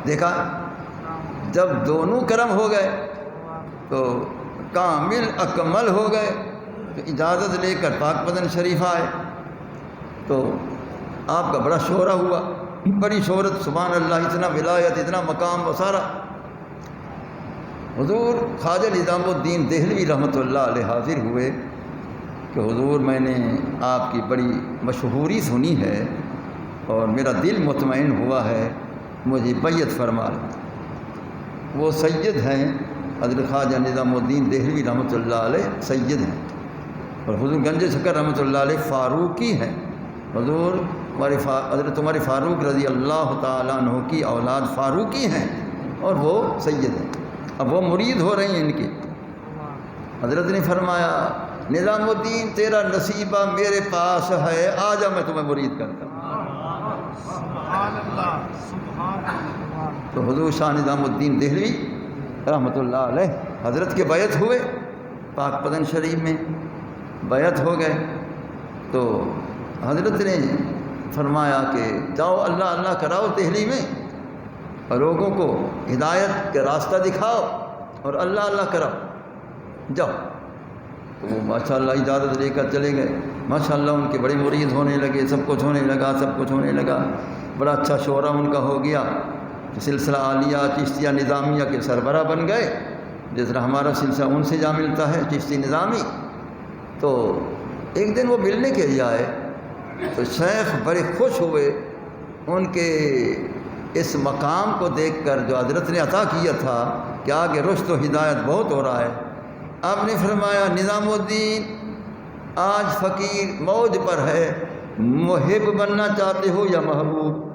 دیکھا جب دونوں کرم ہو گئے تو کامل اکمل ہو گئے، تو اجازت لے کر پاک بدن شریف آئے تو آپ کا بڑا شہرہ ہوا، بڑی شہرت، سبحان اللہ، اتنا ولایت، اتنا مقام و سارا۔ حضور خواجہ نظام الدین دہلوی رحمۃ اللہ علیہ حاضر ہوئے کہ حضور میں نے آپ کی بڑی مشہوری سنی ہے اور میرا دل مطمئن ہوا ہے، مجھے بیعت فرما لیں۔ وہ سید ہیں حضرت خواجہ نظام الدین دہلوی رحمۃ اللہ علیہ، سید ہیں، اور حضور گنج شکر رحمۃ اللہ علیہ فاروقی ہیں۔ حضور حضرت عمر فاروق رضی اللہ تعالیٰ عنہ کی اولاد فاروقی ہیں اور وہ سید ہیں۔ اب وہ مرید ہو رہی ہیں ان کی۔ حضرت نے فرمایا نظام الدین تیرا نصیبہ میرے پاس ہے، آ جا میں تمہیں مرید کرتا ہوں۔ تو حضور شاہ نظام الدین دہلوی رحمۃ اللہ علیہ حضرت کے بیعت ہوئے، پاک بدن شریف میں بیعت ہو گئے۔ تو حضرت نے فرمایا کہ جاؤ اللہ اللہ کراؤ دہلی میں اور لوگوں کو ہدایت کا راستہ دکھاؤ اور اللہ اللہ کراؤ، جاؤ۔ تو وہ ماشاء اللہ اجازت لے کر چلے گئے۔ ماشاء اللہ ان کے بڑے مرید ہونے لگے، سب کچھ ہونے لگا، سب کچھ ہونے لگا، بڑا اچھا شعرا ان کا ہو گیا۔ سلسلہ عالیہ چشتیہ نظامیہ کے سربراہ بن گئے، جس طرح ہمارا سلسلہ ان سے جا ملتا ہے چشتی نظامی۔ تو ایک دن وہ ملنے کے لیے آئے تو شیخ بڑے خوش ہوئے ان کے اس مقام کو دیکھ کر جو حضرت نے عطا کیا تھا کہ آگے رشد و ہدایت بہت ہو رہا ہے۔ آپ نے فرمایا نظام الدین آج فقیر موج پر ہے، محب بننا چاہتے ہو یا محبوب؟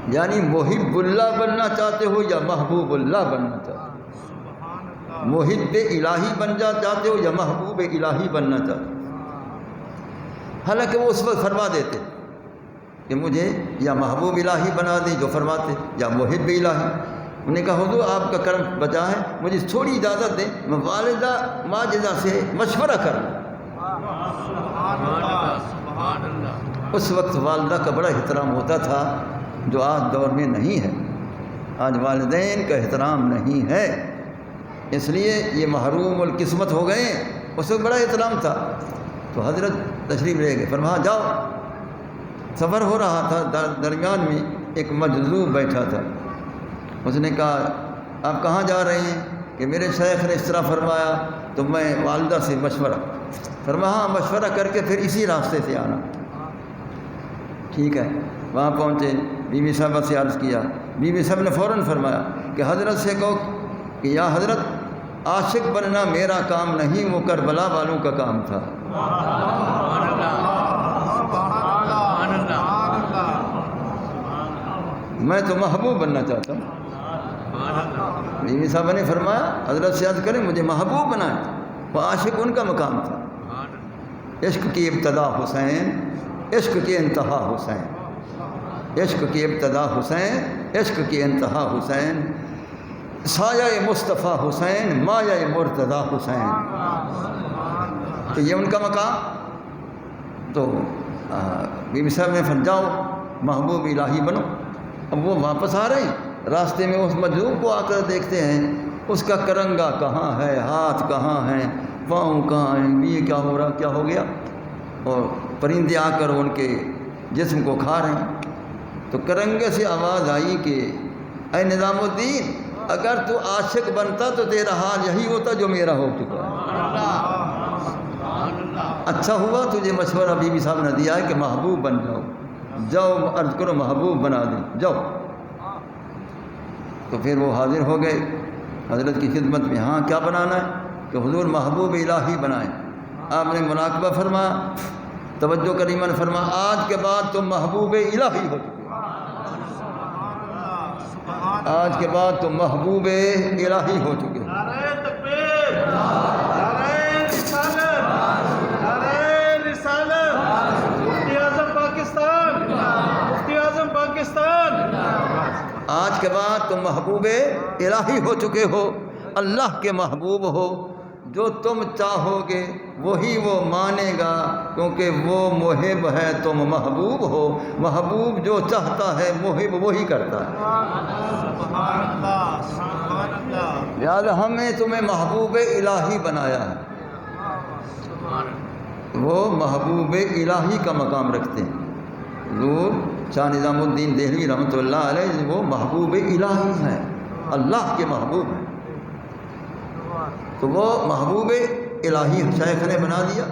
یعنی محب اللہ بننا چاہتے ہو یا محبوب اللہ بننا چاہتے ہو؟ محب الہی بننا چاہتے ہو یا محبوب الہی بننا چاہتے ہو؟ حالانکہ وہ اس وقت فرما دیتے کہ مجھے یا محبوب الہی بنا دیں جو فرماتے، یا محب الہی۔ انہوں نے کہا حضور آپ کا کرم بچا ہے، مجھے تھوڑی اجازت دیں، میں والدہ ماجدہ سے مشورہ کر لوں۔ اس وقت والدہ کا بڑا احترام ہوتا تھا جو آج دور میں نہیں ہے۔ آج والدین کا احترام نہیں ہے، اس لیے یہ محروم القسمت ہو گئے۔ اس وقت بڑا احترام تھا۔ تو حضرت تشریف لے گئے، فرمایا جاؤ۔ سفر ہو رہا تھا، درمیان میں ایک مجذوب بیٹھا تھا۔ اس نے کہا آپ کہاں جا رہے ہیں؟ کہ میرے شیخ نے اس طرح فرمایا تو میں والدہ سے مشورہ۔ فرمایا ہاں مشورہ کر کے پھر اسی راستے سے آنا۔ ٹھیک ہے، وہاں پہنچے، بیوی صاحبہ سے عرض کیا، بیوی صاحب نے فوراً فرمایا کہ حضرت سے کہو کہ یا حضرت عاشق بننا میرا کام نہیں، وہ کربلا والوں کا کام تھا۔ میں تو محبوب بننا چاہتا ہوں۔ بیوی صاحبہ نے فرمایا حضرت سے عرض کریں مجھے محبوب بنائیں، وہ عاشق ان کا مقام تھا۔ عشق کی ابتدا حسین، عشق کی انتہا حسین، عشق کی ابتدا حسین، عشق کی انتہا حسین، سایہ مصطفیٰ حسین، مایہ مرتضیٰ حسین۔ تو یہ ان کا مقام۔ تو بیوی صاحب نے فرمایا جاؤ محبوب الہی بنو۔ اب وہ واپس آ رہے ہیں، راستے میں اس مجذوب کو آ کر دیکھتے ہیں، اس کا کرنگا کہاں ہے، ہاتھ کہاں ہیں، پاؤں کہاں ہیں، یہ کیا ہو رہا، کیا ہو گیا؟ اور پرندے آ کر ان کے جسم کو کھا رہے ہیں۔ تو کرنگے سے آواز آئی کہ اے نظام الدین اگر تو عاشق بنتا تو تیرا حال یہی ہوتا جو میرا ہو چکا ہے۔ اچھا ہوا تجھے مشورہ بیوی صاحب نے دیا ہے کہ محبوب بن جاؤ، جاؤ عرض کرو محبوب بنا دیں، جاؤ۔ تو پھر وہ حاضر ہو گئے حضرت کی خدمت میں، ہاں کیا بنانا ہے؟ کہ حضور محبوب الہی بنائیں۔ آپ نے مراقبہ فرمایا، توجہ کریمن فرمایا آج کے بعد تم محبوب الہی ہو چکے، آج کے بعد تم محبوب الہی ہو چکے۔ نعرہ تکبیر، نعرہ رسالت، نعرہ رسالت، مفتی اعظم پاکستان، مفتی اعظم پاکستان۔ آج کے بعد تم محبوب الہی ہو چکے ہو، اللہ کے محبوب ہو، جو تم چاہو گے وہی وہ مانے گا، کیونکہ وہ محب ہے، تم محبوب ہو۔ محبوب جو چاہتا ہے محب وہی کرتا ہے۔ سبحان اللہ، سبحان اللہ۔ لہٰذا ہمیں تمہیں محبوب الہی بنایا ہے، وہ محبوب الہی کا مقام رکھتے ہیں۔ حضور شاہ نظام الدین دہلوی رحمۃ اللہ علیہ وہ محبوب الہی ہیں، اللہ کے محبوب ہیں، تو وہ محبوب الہی شیخ نے بنا دیا۔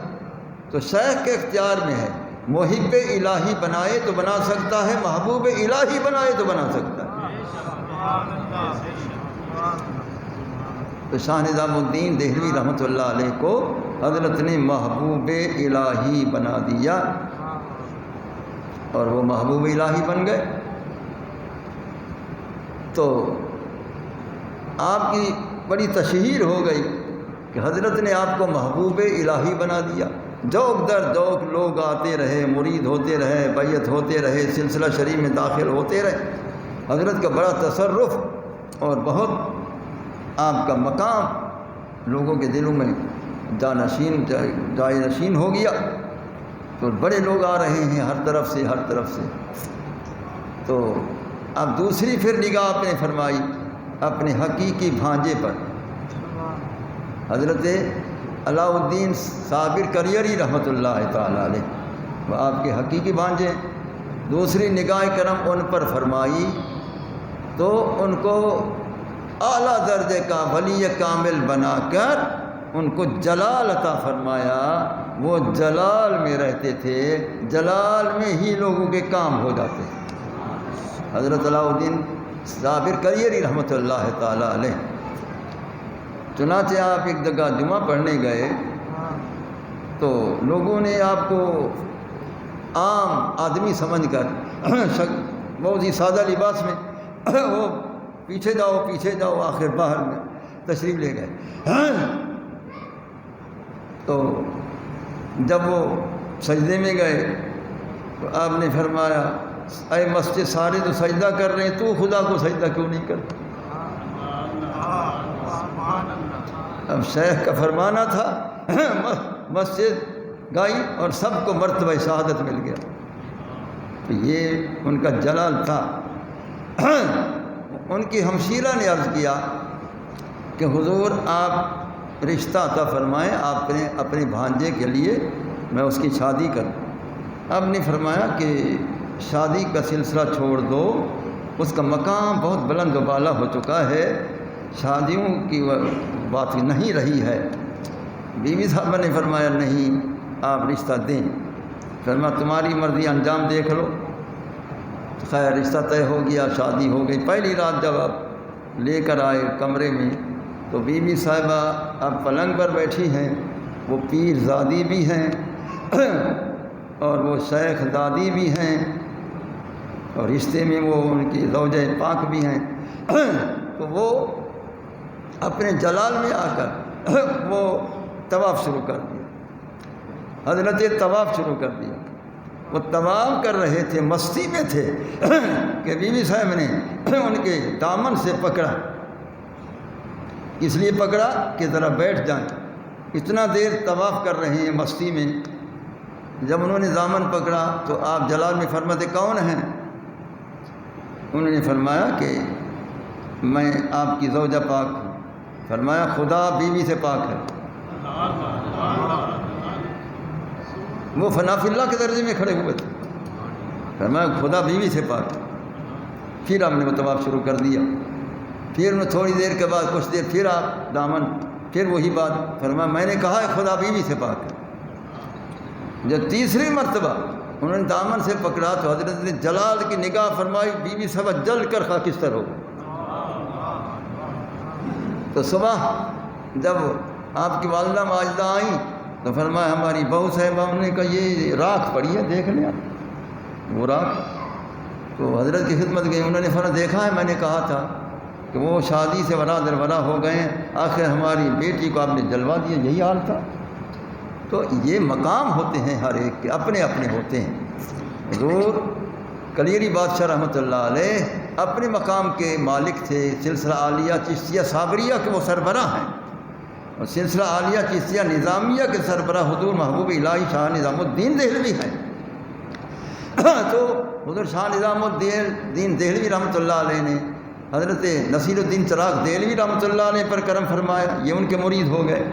تو شیخ کے اختیار میں ہے، محب الہی بنائے تو بنا سکتا ہے، محبوب الہی بنائے تو بنا سکتا ہے۔ تو شاہ نظام الدین دہلوی رحمۃ اللہ علیہ کو حضرت نے محبوب الہی بنا دیا، اور وہ محبوب الہی بن گئے۔ تو آپ کی بڑی تشہیر ہو گئی کہ حضرت نے آپ کو محبوب الہی بنا دیا۔ ذوق در ذوق لوگ آتے رہے، مرید ہوتے رہے، بیعت ہوتے رہے، سلسلہ شریف میں داخل ہوتے رہے۔ حضرت کا بڑا تصرف اور بہت آپ کا مقام لوگوں کے دلوں میں جائے نشین ہو گیا۔ تو بڑے لوگ آ رہے ہیں ہر طرف سے۔ تو اب دوسری پھر نگاہ آپ نے فرمائی اپنے حقیقی بھانجے پر، حضرت علاء الدین صابر کریری رحمۃ اللہ تعالیٰ علیہ، وہ آپ کے حقیقی بھانجے۔ دوسری نگاہ کرم ان پر فرمائی تو ان کو اعلیٰ درجے کا ولی کامل بنا کر ان کو جلال عطا فرمایا۔ وہ جلال میں رہتے تھے، جلال میں ہی لوگوں کے کام ہو جاتے ہیں۔ حضرت علاء الدین صابر کریری رحمۃ اللہ تعالیٰ علیہ، چنانچہ آپ ایک جگہ جمعہ پڑھنے گئے تو لوگوں نے آپ کو عام آدمی سمجھ کر بہت ہی سادہ لباس میں وہ پیچھے جاؤ آخر باہر میں تشریف لے گئے۔ تو جب وہ سجدے میں گئے تو آپ نے فرمایا اے مسجد سارے تو سجدہ کر رہے ہیں، تو خدا کو سجدہ کیوں نہیں کرتا؟ اب شیخ کا فرمانا تھا، مسجد گائی اور سب کو مرتبہ شہادت مل گیا۔ تو یہ ان کا جلال تھا۔ ان کی ہمشیرہ نے عرض کیا کہ حضور آپ رشتہ عطا فرمائیں، آپ نے اپنے بھانجے کے لیے میں اس کی شادی کروں۔ آپ نے فرمایا کہ شادی کا سلسلہ چھوڑ دو، اس کا مقام بہت بلند و بالا ہو چکا ہے، شادیوں کی بات نہیں رہی ہے۔ بیوی صاحبہ نے فرمایا نہیں، آپ رشتہ دیں۔ فرمایا تمہاری مرضی، انجام دیکھ لو۔ خیر رشتہ طے ہو گیا، شادی ہو گئی۔ پہلی رات جب آپ لے کر آئے کمرے میں تو بیوی صاحبہ اب پلنگ پر بیٹھی ہیں، وہ پیر زادی بھی ہیں اور وہ شیخ دادی بھی ہیں، اور رشتے میں وہ ان کی زوجہ پاک بھی ہیں۔ تو وہ اپنے جلال میں آ کر وہ طواف شروع کر دیا، حضرت طواف شروع کر دیا۔ وہ طواف کر رہے تھے، مستی میں تھے کہ بیوی صاحب نے ان کے دامن سے پکڑا، اس لیے پکڑا کہ ذرا بیٹھ جائیں۔ اتنا دیر طواف کر رہے ہیں مستی میں، جب انہوں نے دامن پکڑا تو آپ جلال میں فرماتے کون ہیں؟ انہوں نے فرمایا کہ میں آپ کی زوجہ پاک ہوں۔ فرمایا خدا بیوی سے پاک ہے۔ وہ فنا فی اللہ کے درجے میں کھڑے ہوئے تھے۔ فرمایا خدا بیوی سے پاک ہے۔ پھر آپ نے وہ طواف شروع کر دیا۔ پھر انہوں تھوڑی دیر کے بعد کچھ دیر پھر آپ دامن، پھر وہی بات۔ فرمایا میں نے کہا ہے خدا بیوی سے پاک ہے۔ جب تیسری مرتبہ انہوں نے دامن سے پکڑا تو حضرت نے جلال کی نگاہ فرمائی، بیوی صاحبہ جل کر خاکستر ہو گئی۔ تو صبح جب آپ کی والدہ ماجدہ آئیں تو فرمایا ہماری بہو صاحبہ، انہوں نے کہا یہ راکھ پڑی ہے، دیکھ لیں وہ راکھ۔ تو حضرت کی خدمت گئی، انہوں نے فرمایا دیکھا ہے، میں نے کہا تھا کہ وہ شادی سے ورا درورا ہو گئے ہیں، آخر ہماری بیٹی کو آپ نے جلوا دیا، یہی حال تھا۔ تو یہ مقام ہوتے ہیں ہر ایک کے، اپنے اپنے ہوتے ہیں۔ حضور کلیری بادشاہ رحمۃ اللہ علیہ اپنے مقام کے مالک تھے، سلسلہ عالیہ چشتیہ صابریہ کے وہ سربراہ ہیں۔ اور سلسلہ عالیہ چشتیہ نظامیہ کے سربراہ حضور محبوب الہی شاہ نظام الدین دہلوی ہیں۔ تو حضور شاہ نظام الدین دہلوی رحمۃ اللہ علیہ نے حضرت نصیر الدین چراغ دہلوی رحمۃ اللہ علیہ پر کرم فرمایا، یہ ان کے مرید ہو گئے،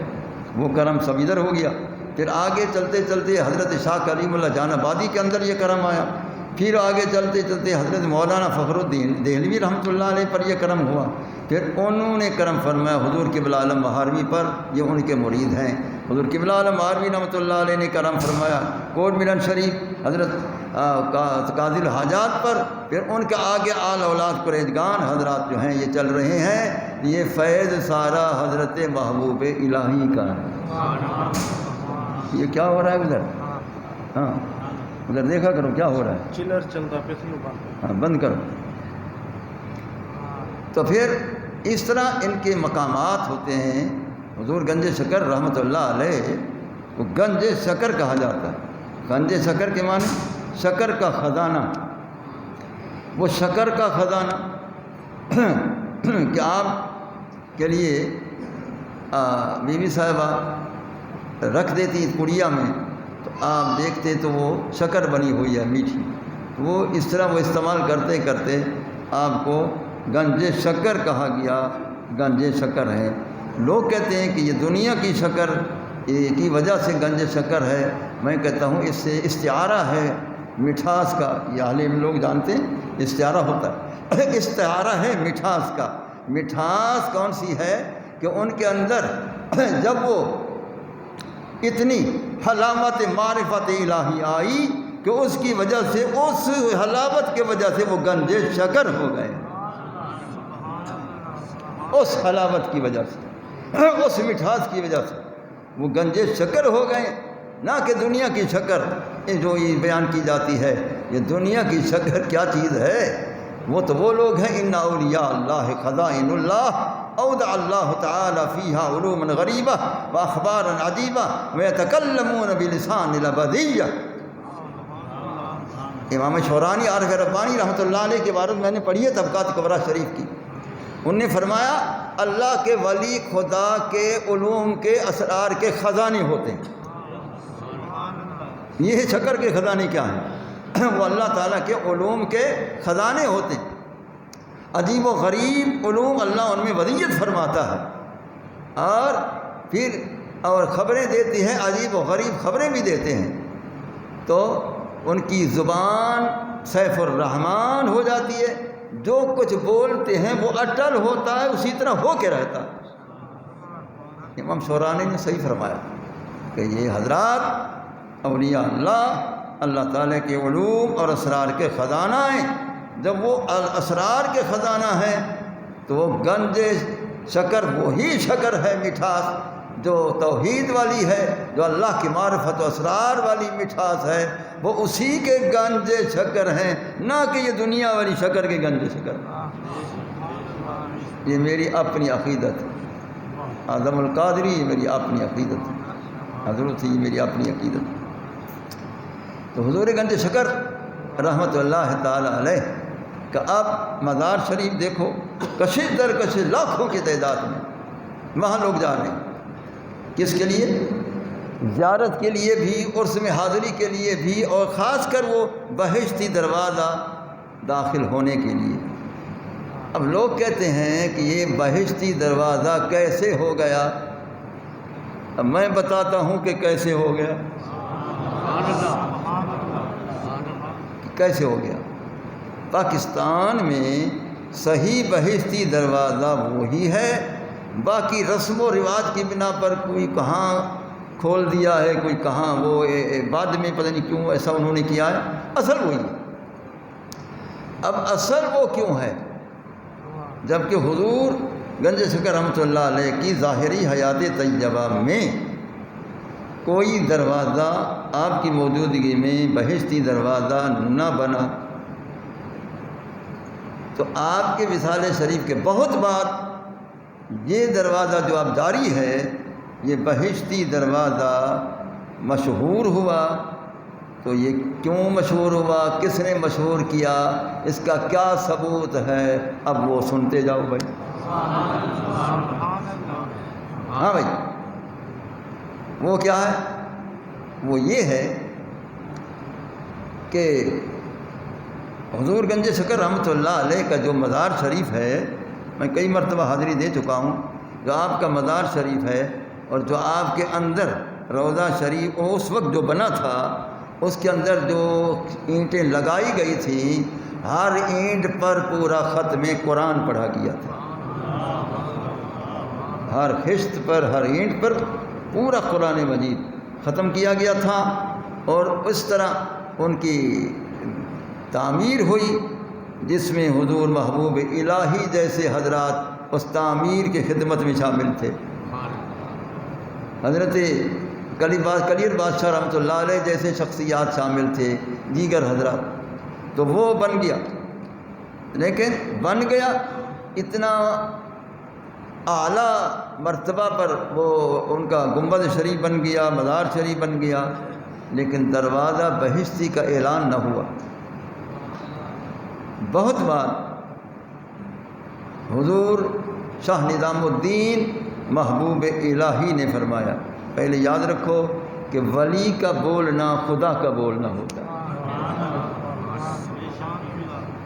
وہ کرم سب ادھر ہو گیا۔ پھر آگے چلتے چلتے حضرت شاہ کریم اللہ جان آبادی کے اندر یہ کرم آیا، پھر آگے چلتے چلتے حضرت مولانا فخر الدین دہلوی رحمۃ اللہ علیہ پر یہ کرم ہوا، پھر انہوں نے کرم فرمایا حضور قبلہ عالم مہاروی پر، یہ ان کے مرید ہیں۔ حضور قبلہ عالم مہاروی رحمۃ اللہ علیہ نے کرم فرمایا کوٹ ملن شریف حضرت قاضی الحاجات پر، پھر ان کے آگے آل اولاد قریشگان حضرات جو ہیں یہ چل رہے ہیں، یہ فیض سارا حضرت محبوب الہی کا ہے۔ یہ کیا ہو رہا ہے ادھر؟ ہاں ادھر دیکھا کرو کیا ہو رہا ہے، چلر چلتا پیسے ہاں بند کرو۔ تو پھر اس طرح ان کے مقامات ہوتے ہیں۔ حضور گنج شکر رحمۃ اللہ علیہ کو گنج شکر کہا جاتا ہے۔ گنج شکر کے معنی شکر کا خزانہ، وہ شکر کا خزانہ کہ آپ کے لیے بیوی صاحبہ رکھ دیتی کڑیا میں، تو آپ دیکھتے تو وہ شکر بنی ہوئی ہے میٹھی، وہ اس طرح وہ استعمال کرتے کرتے آپ کو گنج شکر کہا گیا، گنج شکر ہے۔ لوگ کہتے ہیں کہ یہ دنیا کی شکر کی وجہ سے گنج شکر ہے، میں کہتا ہوں اس سے استعارہ ہے مٹھاس کا، یہ عالم لوگ جانتے ہیں استعارہ ہوتا ہے، استعارہ ہے مٹھاس کا۔ مٹھاس کون سی ہے کہ ان کے اندر جب وہ اتنی حلاوت معرفت الہی آئی کہ اس کی وجہ سے، اس حلاوت کی وجہ سے وہ گنج شکر ہو گئے، اس حلاوت کی وجہ سے، اس مٹھاس کی وجہ سے وہ گنج شکر ہو گئے۔ نہ کہ دنیا کی شکر جو یہ بیان کی جاتی ہے، یہ دنیا کی شکر کیا چیز ہے؟ وہ تو وہ لوگ ہیں ان اولیاء اللہ خزائن اللہ اودع اللہ تعالی فیہا علوما غریبہ واخبارا عجیبہ ویتکلمون بلسان العبدیہ۔ امام شورانی عارف ربانی رحمۃ اللہ علیہ کے بارے میں نے پڑھی ہے طبقات کبریٰ شریف کی، انہوں نے فرمایا اللہ کے ولی خدا کے علوم کے اسرار کے خزانے ہوتے ہیں۔ یہ شکر کے خزانے کیا ہیں؟ وہ اللہ تعالیٰ کے علوم کے خزانے ہوتے ہیں، عجیب و غریب علوم اللہ ان میں ودیت فرماتا ہے، اور پھر خبریں دیتے ہیں، عجیب و غریب خبریں بھی دیتے ہیں، تو ان کی زبان سیف الرحمن ہو جاتی ہے، جو کچھ بولتے ہیں وہ اٹل ہوتا ہے، اسی طرح ہو کے رہتا ہے۔ امام شورانی نے صحیح فرمایا کہ یہ حضرات اولیاء اللہ اللہ تعالیٰ کے علوم اور اسرار کے خزانہ ہیں۔ جب وہ اسرار کے خزانہ ہیں تو وہ گنج شکر وہی شکر ہے مٹھاس جو توحید والی ہے، جو اللہ کی معرفت و اسرار والی مٹھاس ہے، وہ اسی کے گنج شکر ہیں، نہ کہ یہ دنیا والی شکر کے گنج شکر۔ یہ میری اپنی عقیدت ہے، اعظم القادری یہ میری اپنی عقیدت ہے، حضرت یہ میری اپنی عقیدت ہے۔ تو حضور گنج شکر رحمۃ اللہ تعالی علیہ کہ آپ مزار شریف دیکھو، کشش در کشش لاکھوں کی تعداد میں وہاں لوگ جا رہے ہیں، کس کے لیے؟ زیارت کے لیے بھی، عرس میں حاضری کے لیے بھی، اور خاص کر وہ بہشتی دروازہ داخل ہونے کے لیے۔ اب لوگ کہتے ہیں کہ یہ بہشتی دروازہ کیسے ہو گیا؟ اب میں بتاتا ہوں کہ کیسے ہو گیا، کیسے ہو گیا۔ پاکستان میں صحیح بہشتی دروازہ وہی ہے، باقی رسم و رواج کی بنا پر کوئی کہاں کھول دیا ہے، کوئی کہاں، وہ بعد میں پتہ نہیں کیوں ایسا انہوں نے کیا ہے، اصل وہی ہے۔ اب اصل وہ کیوں ہے؟ جبکہ حضور گنج شکر رحمۃ اللہ علیہ کی ظاہری حیات طیبہ میں کوئی دروازہ آپ کی موجودگی میں بہشتی دروازہ نہ بنا، تو آپ کے وصال شریف کے بہت بعد یہ دروازہ جو اب جاری ہے، یہ بہشتی دروازہ مشہور ہوا۔ تو یہ کیوں مشہور ہوا، کس نے مشہور کیا، اس کا کیا ثبوت ہے، اب وہ سنتے جاؤ بھائی۔ ہاں بھائی، وہ کیا ہے؟ وہ یہ ہے کہ حضور گنج شکر رحمۃ اللہ علیہ کا جو مزار شریف ہے، میں کئی مرتبہ حاضری دے چکا ہوں، جو آپ کا مزار شریف ہے اور جو آپ کے اندر روضہ شریف اس وقت جو بنا تھا، اس کے اندر جو اینٹیں لگائی گئی تھیں، ہر اینٹ پر پورا ختم قرآن پڑھا گیا تھا، ہر خشت پر، ہر اینٹ پر پورا قرآن مجید ختم کیا گیا تھا، اور اس طرح ان کی تعمیر ہوئی جس میں حضور محبوب الہی جیسے حضرات اس تعمیر کی خدمت میں شامل تھے۔ حضرت کلیر بادشاہ رحمۃ اللہ علیہ جیسے شخصیات شامل تھے، دیگر حضرات، تو وہ بن گیا، لیکن بن گیا اتنا اعلیٰ مرتبہ پر، وہ ان کا گنبد شریف بن گیا، مزار شریف بن گیا، لیکن دروازہ بہشتی کا اعلان نہ ہوا۔ بہت بار حضور شاہ نظام الدین محبوب الہی نے فرمایا، پہلے یاد رکھو کہ ولی کا بولنا خدا کا بولنا ہوتا ہے۔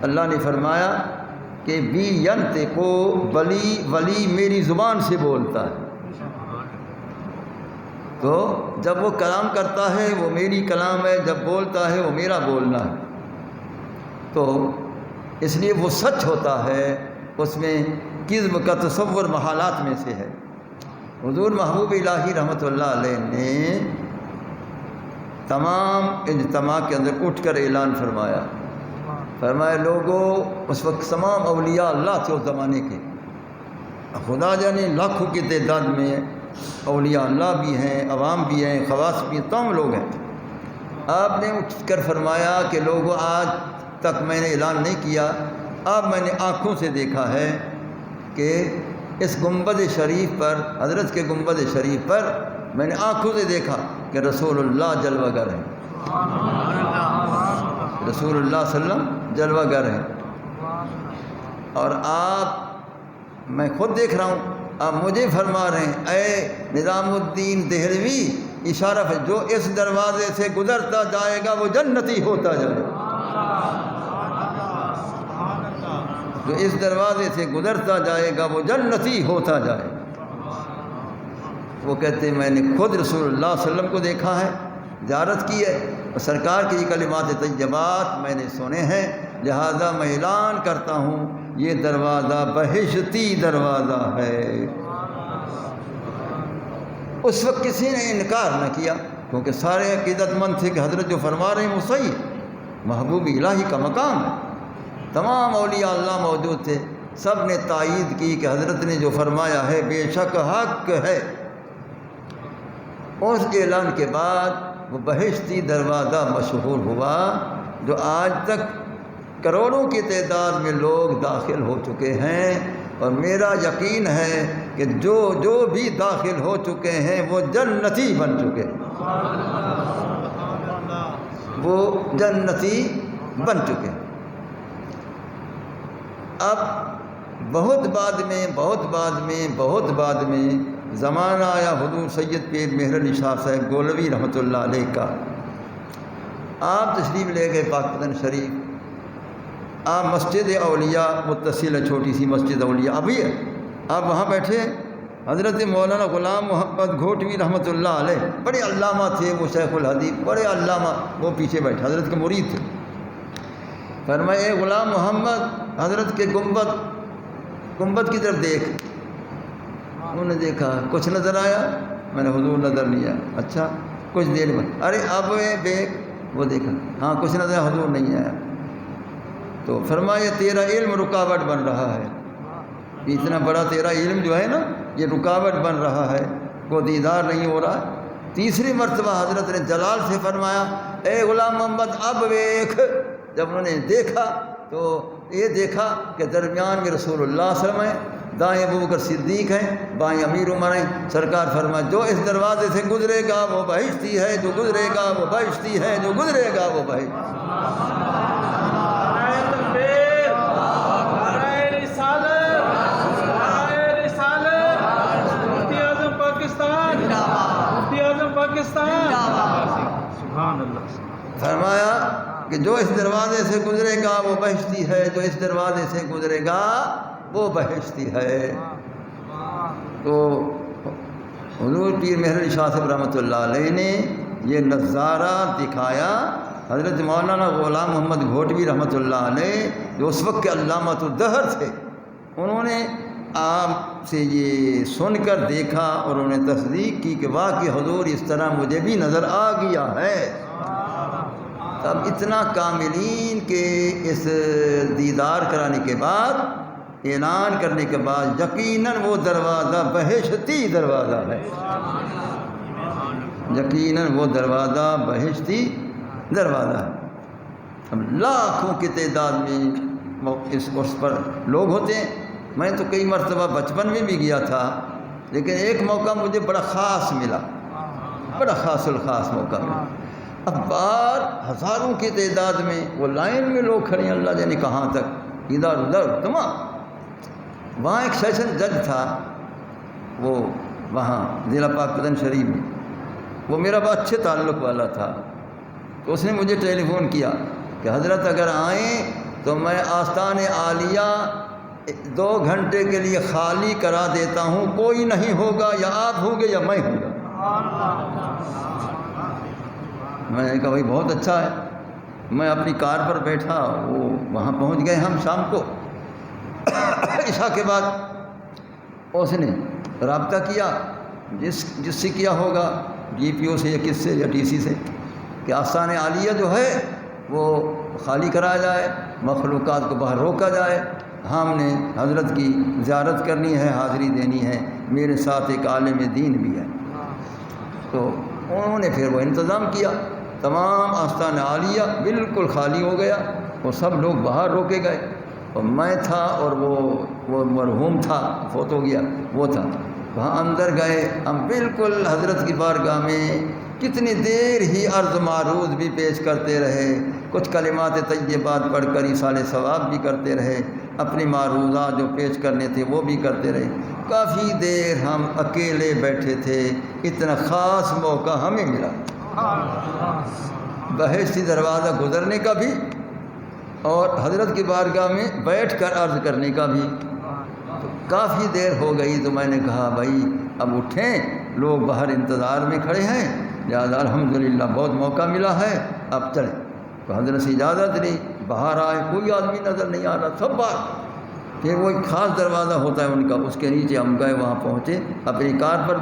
اللہ نے فرمایا کہ بی ینطق ولی میری زبان سے بولتا ہے، تو جب وہ کلام کرتا ہے وہ میری کلام ہے، جب بولتا ہے وہ میرا بولنا ہے، تو اس لیے وہ سچ ہوتا ہے، اس میں کذب کا تصور محالات میں سے ہے۔ حضور محبوب الہی رحمۃ اللہ علیہ نے تمام اجتماع کے اندر اٹھ کر اعلان فرمایا لوگوں، اس وقت تمام اولیاء اللہ تھے اس زمانے کے، خدا جانے لاکھوں کی تعداد میں اولیاء اللہ بھی ہیں، عوام بھی ہیں، خواص بھی ہیں، تمام لوگ ہیں۔ آپ نے اٹھ کر فرمایا کہ لوگوں، آج تک میں نے اعلان نہیں کیا، اب میں نے آنکھوں سے دیکھا ہے کہ اس گنبد شریف پر، حضرت کے گنبد شریف پر میں نے آنکھوں سے دیکھا کہ رسول اللہ جلوہ گر ہیں، رسول اللہ صلی اللہ علیہ وسلم جلوہ گر ہیں، اور آپ، میں خود دیکھ رہا ہوں، آپ مجھے فرما رہے ہیں اے نظام الدین دہلوی، اشارہ ہے جو اس دروازے سے گزرتا جائے گا وہ جنتی ہوتا جائے گا، جو اس دروازے سے گزرتا جائے گا وہ جنتی ہوتا جائے گا۔ وہ کہتے ہیں میں نے خود رسول اللہ صلی اللہ علیہ وسلم کو دیکھا ہے، زیارت کی ہے، اور سرکار کی یہ کلمات طیبات میں نے سنے ہیں، لہذا میں اعلان کرتا ہوں یہ دروازہ بہشتی دروازہ ہے۔ اس وقت کسی نے انکار نہ کیا، کیونکہ سارے عقیدت مند تھے کہ حضرت جو فرما رہے ہیں وہ صحیح، محبوب الہی کا مقام ہے، تمام اولیاء اللہ موجود تھے، سب نے تائید کی کہ حضرت نے جو فرمایا ہے بے شک حق ہے۔ اس اعلان کے بعد وہ بہشتی دروازہ مشہور ہوا، جو آج تک کروڑوں کی تعداد میں لوگ داخل ہو چکے ہیں، اور میرا یقین ہے کہ جو بھی داخل ہو چکے ہیں وہ جنتی بن چکے، وہ جنتی بن چکے۔ اب بہت بعد میں زمانہ آیا حضور سید پیر مہر علی شاہ صاحب گولوی رحمۃ اللہ علیہ کا، آپ تشریف لے گئے پاکستان شریف، آپ مسجد اولیاء متصل ہے، چھوٹی سی مسجد اولیاء ابھی ہے، آپ وہاں بیٹھے، حضرت مولانا غلام محمد گھوٹوی رحمۃ اللہ علیہ، بڑے علامہ تھے وہ، شیخ الحدیث، بڑے علامہ، وہ پیچھے بیٹھے، حضرت کے مرید تھے۔ فرمائے اے غلام محمد، حضرت کے گنبد کی طرف دیکھ۔ انہوں نے دیکھا، کچھ نظر آیا؟ میں نے حضور نظر نہیں آیا۔ اچھا، کچھ دیر بعد ارے اب دیکھ، وہ دیکھا، ہاں کچھ نظر آیا، حضور نہیں آیا۔ تو فرمایا تیرا علم رکاوٹ بن رہا ہے، اتنا بڑا تیرا علم جو ہے نا یہ رکاوٹ بن رہا ہے، وہ دیدار نہیں ہو رہا۔ تیسری مرتبہ حضرت نے جلال سے فرمایا اے غلام محمد اب دیکھ۔ جب انہوں نے دیکھا تو یہ دیکھا کہ درمیان میں رسول اللہ صلی اللہ علیہ وسلم ہیں، دائیں ابوبکر صدیق ہیں، بائیں امیر عمر ہیں۔ سرکار فرمایا جو اس دروازے سے گزرے گا وہ بہشتی ہے، جو گزرے گا وہ بہشتی ہے، جو گزرے گا وہ بہشتی۔ مفتی اعظم فرمایا کہ جو اس دروازے سے گزرے گا وہ بہشتی ہے، جو اس دروازے سے گزرے گا وہ بہشتی ہے۔ تو حضور پیر مہر علی شاہ صاحب رحمۃ اللہ علیہ نے یہ نظارہ دکھایا۔ حضرت مولانا غلام محمد گھوٹوی رحمۃ اللہ علیہ جو اس وقت کے علامۃ الدہر تھے، انہوں نے آپ سے یہ سن کر دیکھا اور انہوں نے تصدیق کی کہ واقعی حضور اس طرح مجھے بھی نظر آ گیا ہے۔ تب اتنا کاملین کے اس دیدار کرانے کے بعد، اعلان کرنے کے بعد، یقیناً وہ دروازہ بہشتی دروازہ ہے، یقیناً وہ دروازہ بہشتی دروازہ ہے۔ اب لاکھوں کی تعداد میں اس پر لوگ ہوتے ہیں۔ میں تو کئی مرتبہ بچپن میں بھی گیا تھا، لیکن ایک موقع مجھے بڑا خاص ملا، بڑا خاص الخاص موقع ملا۔ اب باہر ہزاروں کی تعداد میں وہ لائن میں لوگ کھڑے ہیں، اللہ جانے کہاں تک، ادھر ادھر تمام۔ وہاں ایک سیشن جج تھا، وہ وہاں ضلع پاکپتن شریف میں، وہ میرا بہت اچھے تعلق والا تھا۔ تو اس نے مجھے ٹیلی فون کیا کہ حضرت اگر آئیں تو میں آستان عالیہ 2 گھنٹے کے لیے خالی کرا دیتا ہوں، کوئی نہیں ہوگا، یا آپ ہوں گے یا میں ہوں گا۔ میں نے کہا بھائی بہت اچھا ہے۔ میں اپنی کار پر بیٹھا، وہ وہاں پہنچ گئے ہم شام کو۔ عشاء کے بعد اس نے رابطہ کیا، جس سے کیا ہوگا، ڈی پی او سے یا کس سے یا ٹی سی سے، کہ آستان عالیہ جو ہے وہ خالی کرایا جائے، مخلوقات کو باہر روکا جائے، ہم نے حضرت کی زیارت کرنی ہے، حاضری دینی ہے، میرے ساتھ ایک عالم دین بھی ہے۔ تو انہوں نے پھر وہ انتظام کیا، تمام آستان عالیہ بالکل خالی ہو گیا، وہ سب لوگ باہر روکے گئے، اور میں تھا اور وہ مرحوم تھا، فوت ہو گیا، وہ تھا۔ وہاں اندر گئے ہم، بالکل حضرت کی بارگاہ میں کتنی دیر ہی عرض معروض بھی پیش کرتے رہے، کچھ کلمات طیبات پڑھ کر ایصال ثواب بھی کرتے رہے، اپنی معروضات جو پیش کرنے تھے وہ بھی کرتے رہے۔ کافی دیر ہم اکیلے بیٹھے تھے، اتنا خاص موقع ہمیں ملا، بہشتی دروازہ گزرنے کا بھی اور حضرت کی بارگاہ میں بیٹھ کر عرض کرنے کا بھی۔ تو کافی دیر ہو گئی تو میں نے کہا بھائی اب اٹھیں، لوگ باہر انتظار میں کھڑے ہیں، لہٰذا الحمدللہ بہت موقع ملا ہے، اب چلیں۔ تو حضرت سے اجازت لی، باہر آئے، کوئی آدمی نظر نہیں آ رہا، سب باہر۔ پھر وہ ایک خاص دروازہ ہوتا ہے ان کا، اس کے نیچے ہم گئے، وہاں پہنچے، اپنی کار پر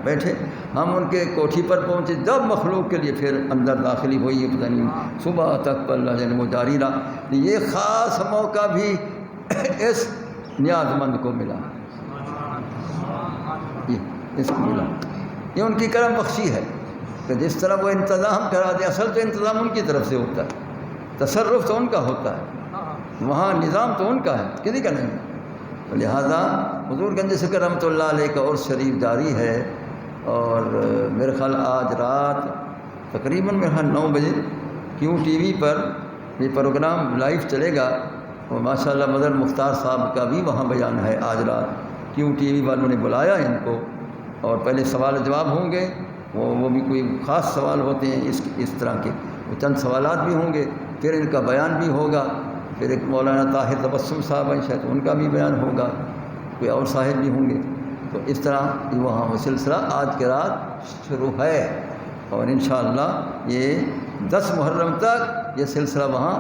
بیٹھے، ہم ان کے کوٹھی پر پہنچے، جب مخلوق کے لیے پھر اندر داخلی ہوئی، پتہ نہیں صبح تک اللہ جل وہ جاری رہا۔ یہ خاص موقع بھی اس نیاز مند کو ملا، اس کو ملا، یہ ان کی کرم بخشی ہے کہ جس طرح وہ انتظام کرا دے۔ اصل تو انتظام ان کی طرف سے ہوتا ہے، تصرف تو ان کا ہوتا ہے، وہاں نظام تو ان کا ہے، کسی کا نہیں۔ تو لہٰذا حضور گنج سکر رحمۃ اللہ علیہ کا عرس شریف جاری ہے، اور میرے خیال آج رات تقریباً میرے خیال 9 بجے کیوں ٹی وی پر یہ پروگرام لائیو چلے گا، اور ماشاء اللہ مدر مختار صاحب کا بھی وہاں بیان ہے آج رات، کیوں ٹی وی والوں نے بلایا ان کو، اور پہلے سوال جواب ہوں گے، وہ بھی کوئی خاص سوال ہوتے ہیں اس طرح کے، وہ چند سوالات بھی ہوں گے، پھر ان کا بیان بھی ہوگا، پھر ایک مولانا طاہر تبسم صاحب ہیں شاید ان کا بھی بیان ہوگا، کوئی اور صاحب بھی ہوں گے۔ تو اس طرح وہاں وہ سلسلہ آج کے رات شروع ہے، اور انشاءاللہ یہ 10 محرم تک یہ سلسلہ وہاں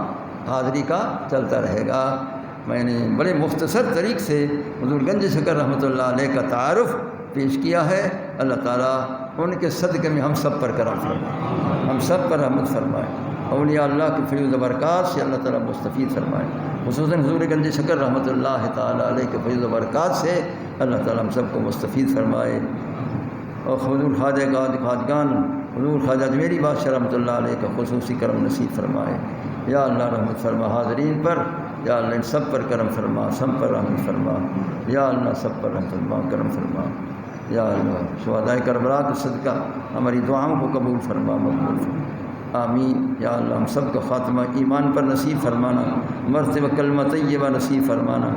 حاضری کا چلتا رہے گا۔ میں نے بڑے مختصر طریق سے حضور گنج شکر رحمۃ اللہ علیہ کا تعارف پیش کیا ہے۔ اللہ تعالیٰ ان کے صدقے میں ہم سب پر کرم فرمائے، ہم سب پر رحمت فرمائے، اولیاء اللہ کی فیض و برکات سے اللہ تعالیٰ مستفید فرمائے، خصوصاً حضور گنج شکر رحمۃ اللہ تعالیٰ علیہ کے فیض و برکات سے اللہ تعالیٰ ہم سب کو مستفید فرمائے۔ اور حضور خواجہ خواجگان حضور خواجہ اجمیری بادشاہ رحمۃ اللہ علیہ کا خصوصی کرم نصیب فرمائے۔ یا اللہ رحمت فرما حاضرین پر، یا اللہ ان سب پر کرم فرما، سب پر رحمت فرما، یا اللہ سب پر رحمت فرما، کرم فرما، یا اللہ شہدائے کربلا کے صدقہ ہماری دعاؤں کو قبول فرما، مقبول فرما، آمین۔ یا اللہ ہم سب کا خاتمہ ایمان پر نصیب فرمانا، مرتبہ کلمہ طیبہ نصیب فرمانا،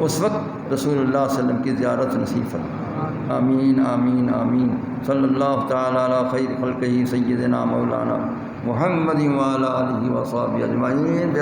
اس وقت رسول اللہ صلی اللہ علیہ وسلم کی زیارت نصیب فرمانا، آمین آمین آمین۔ صلی اللہ تعالیٰ علی خیر خلقہ سیدنا مولانا محمد وعلی آلہ وصحبہ اجمعین۔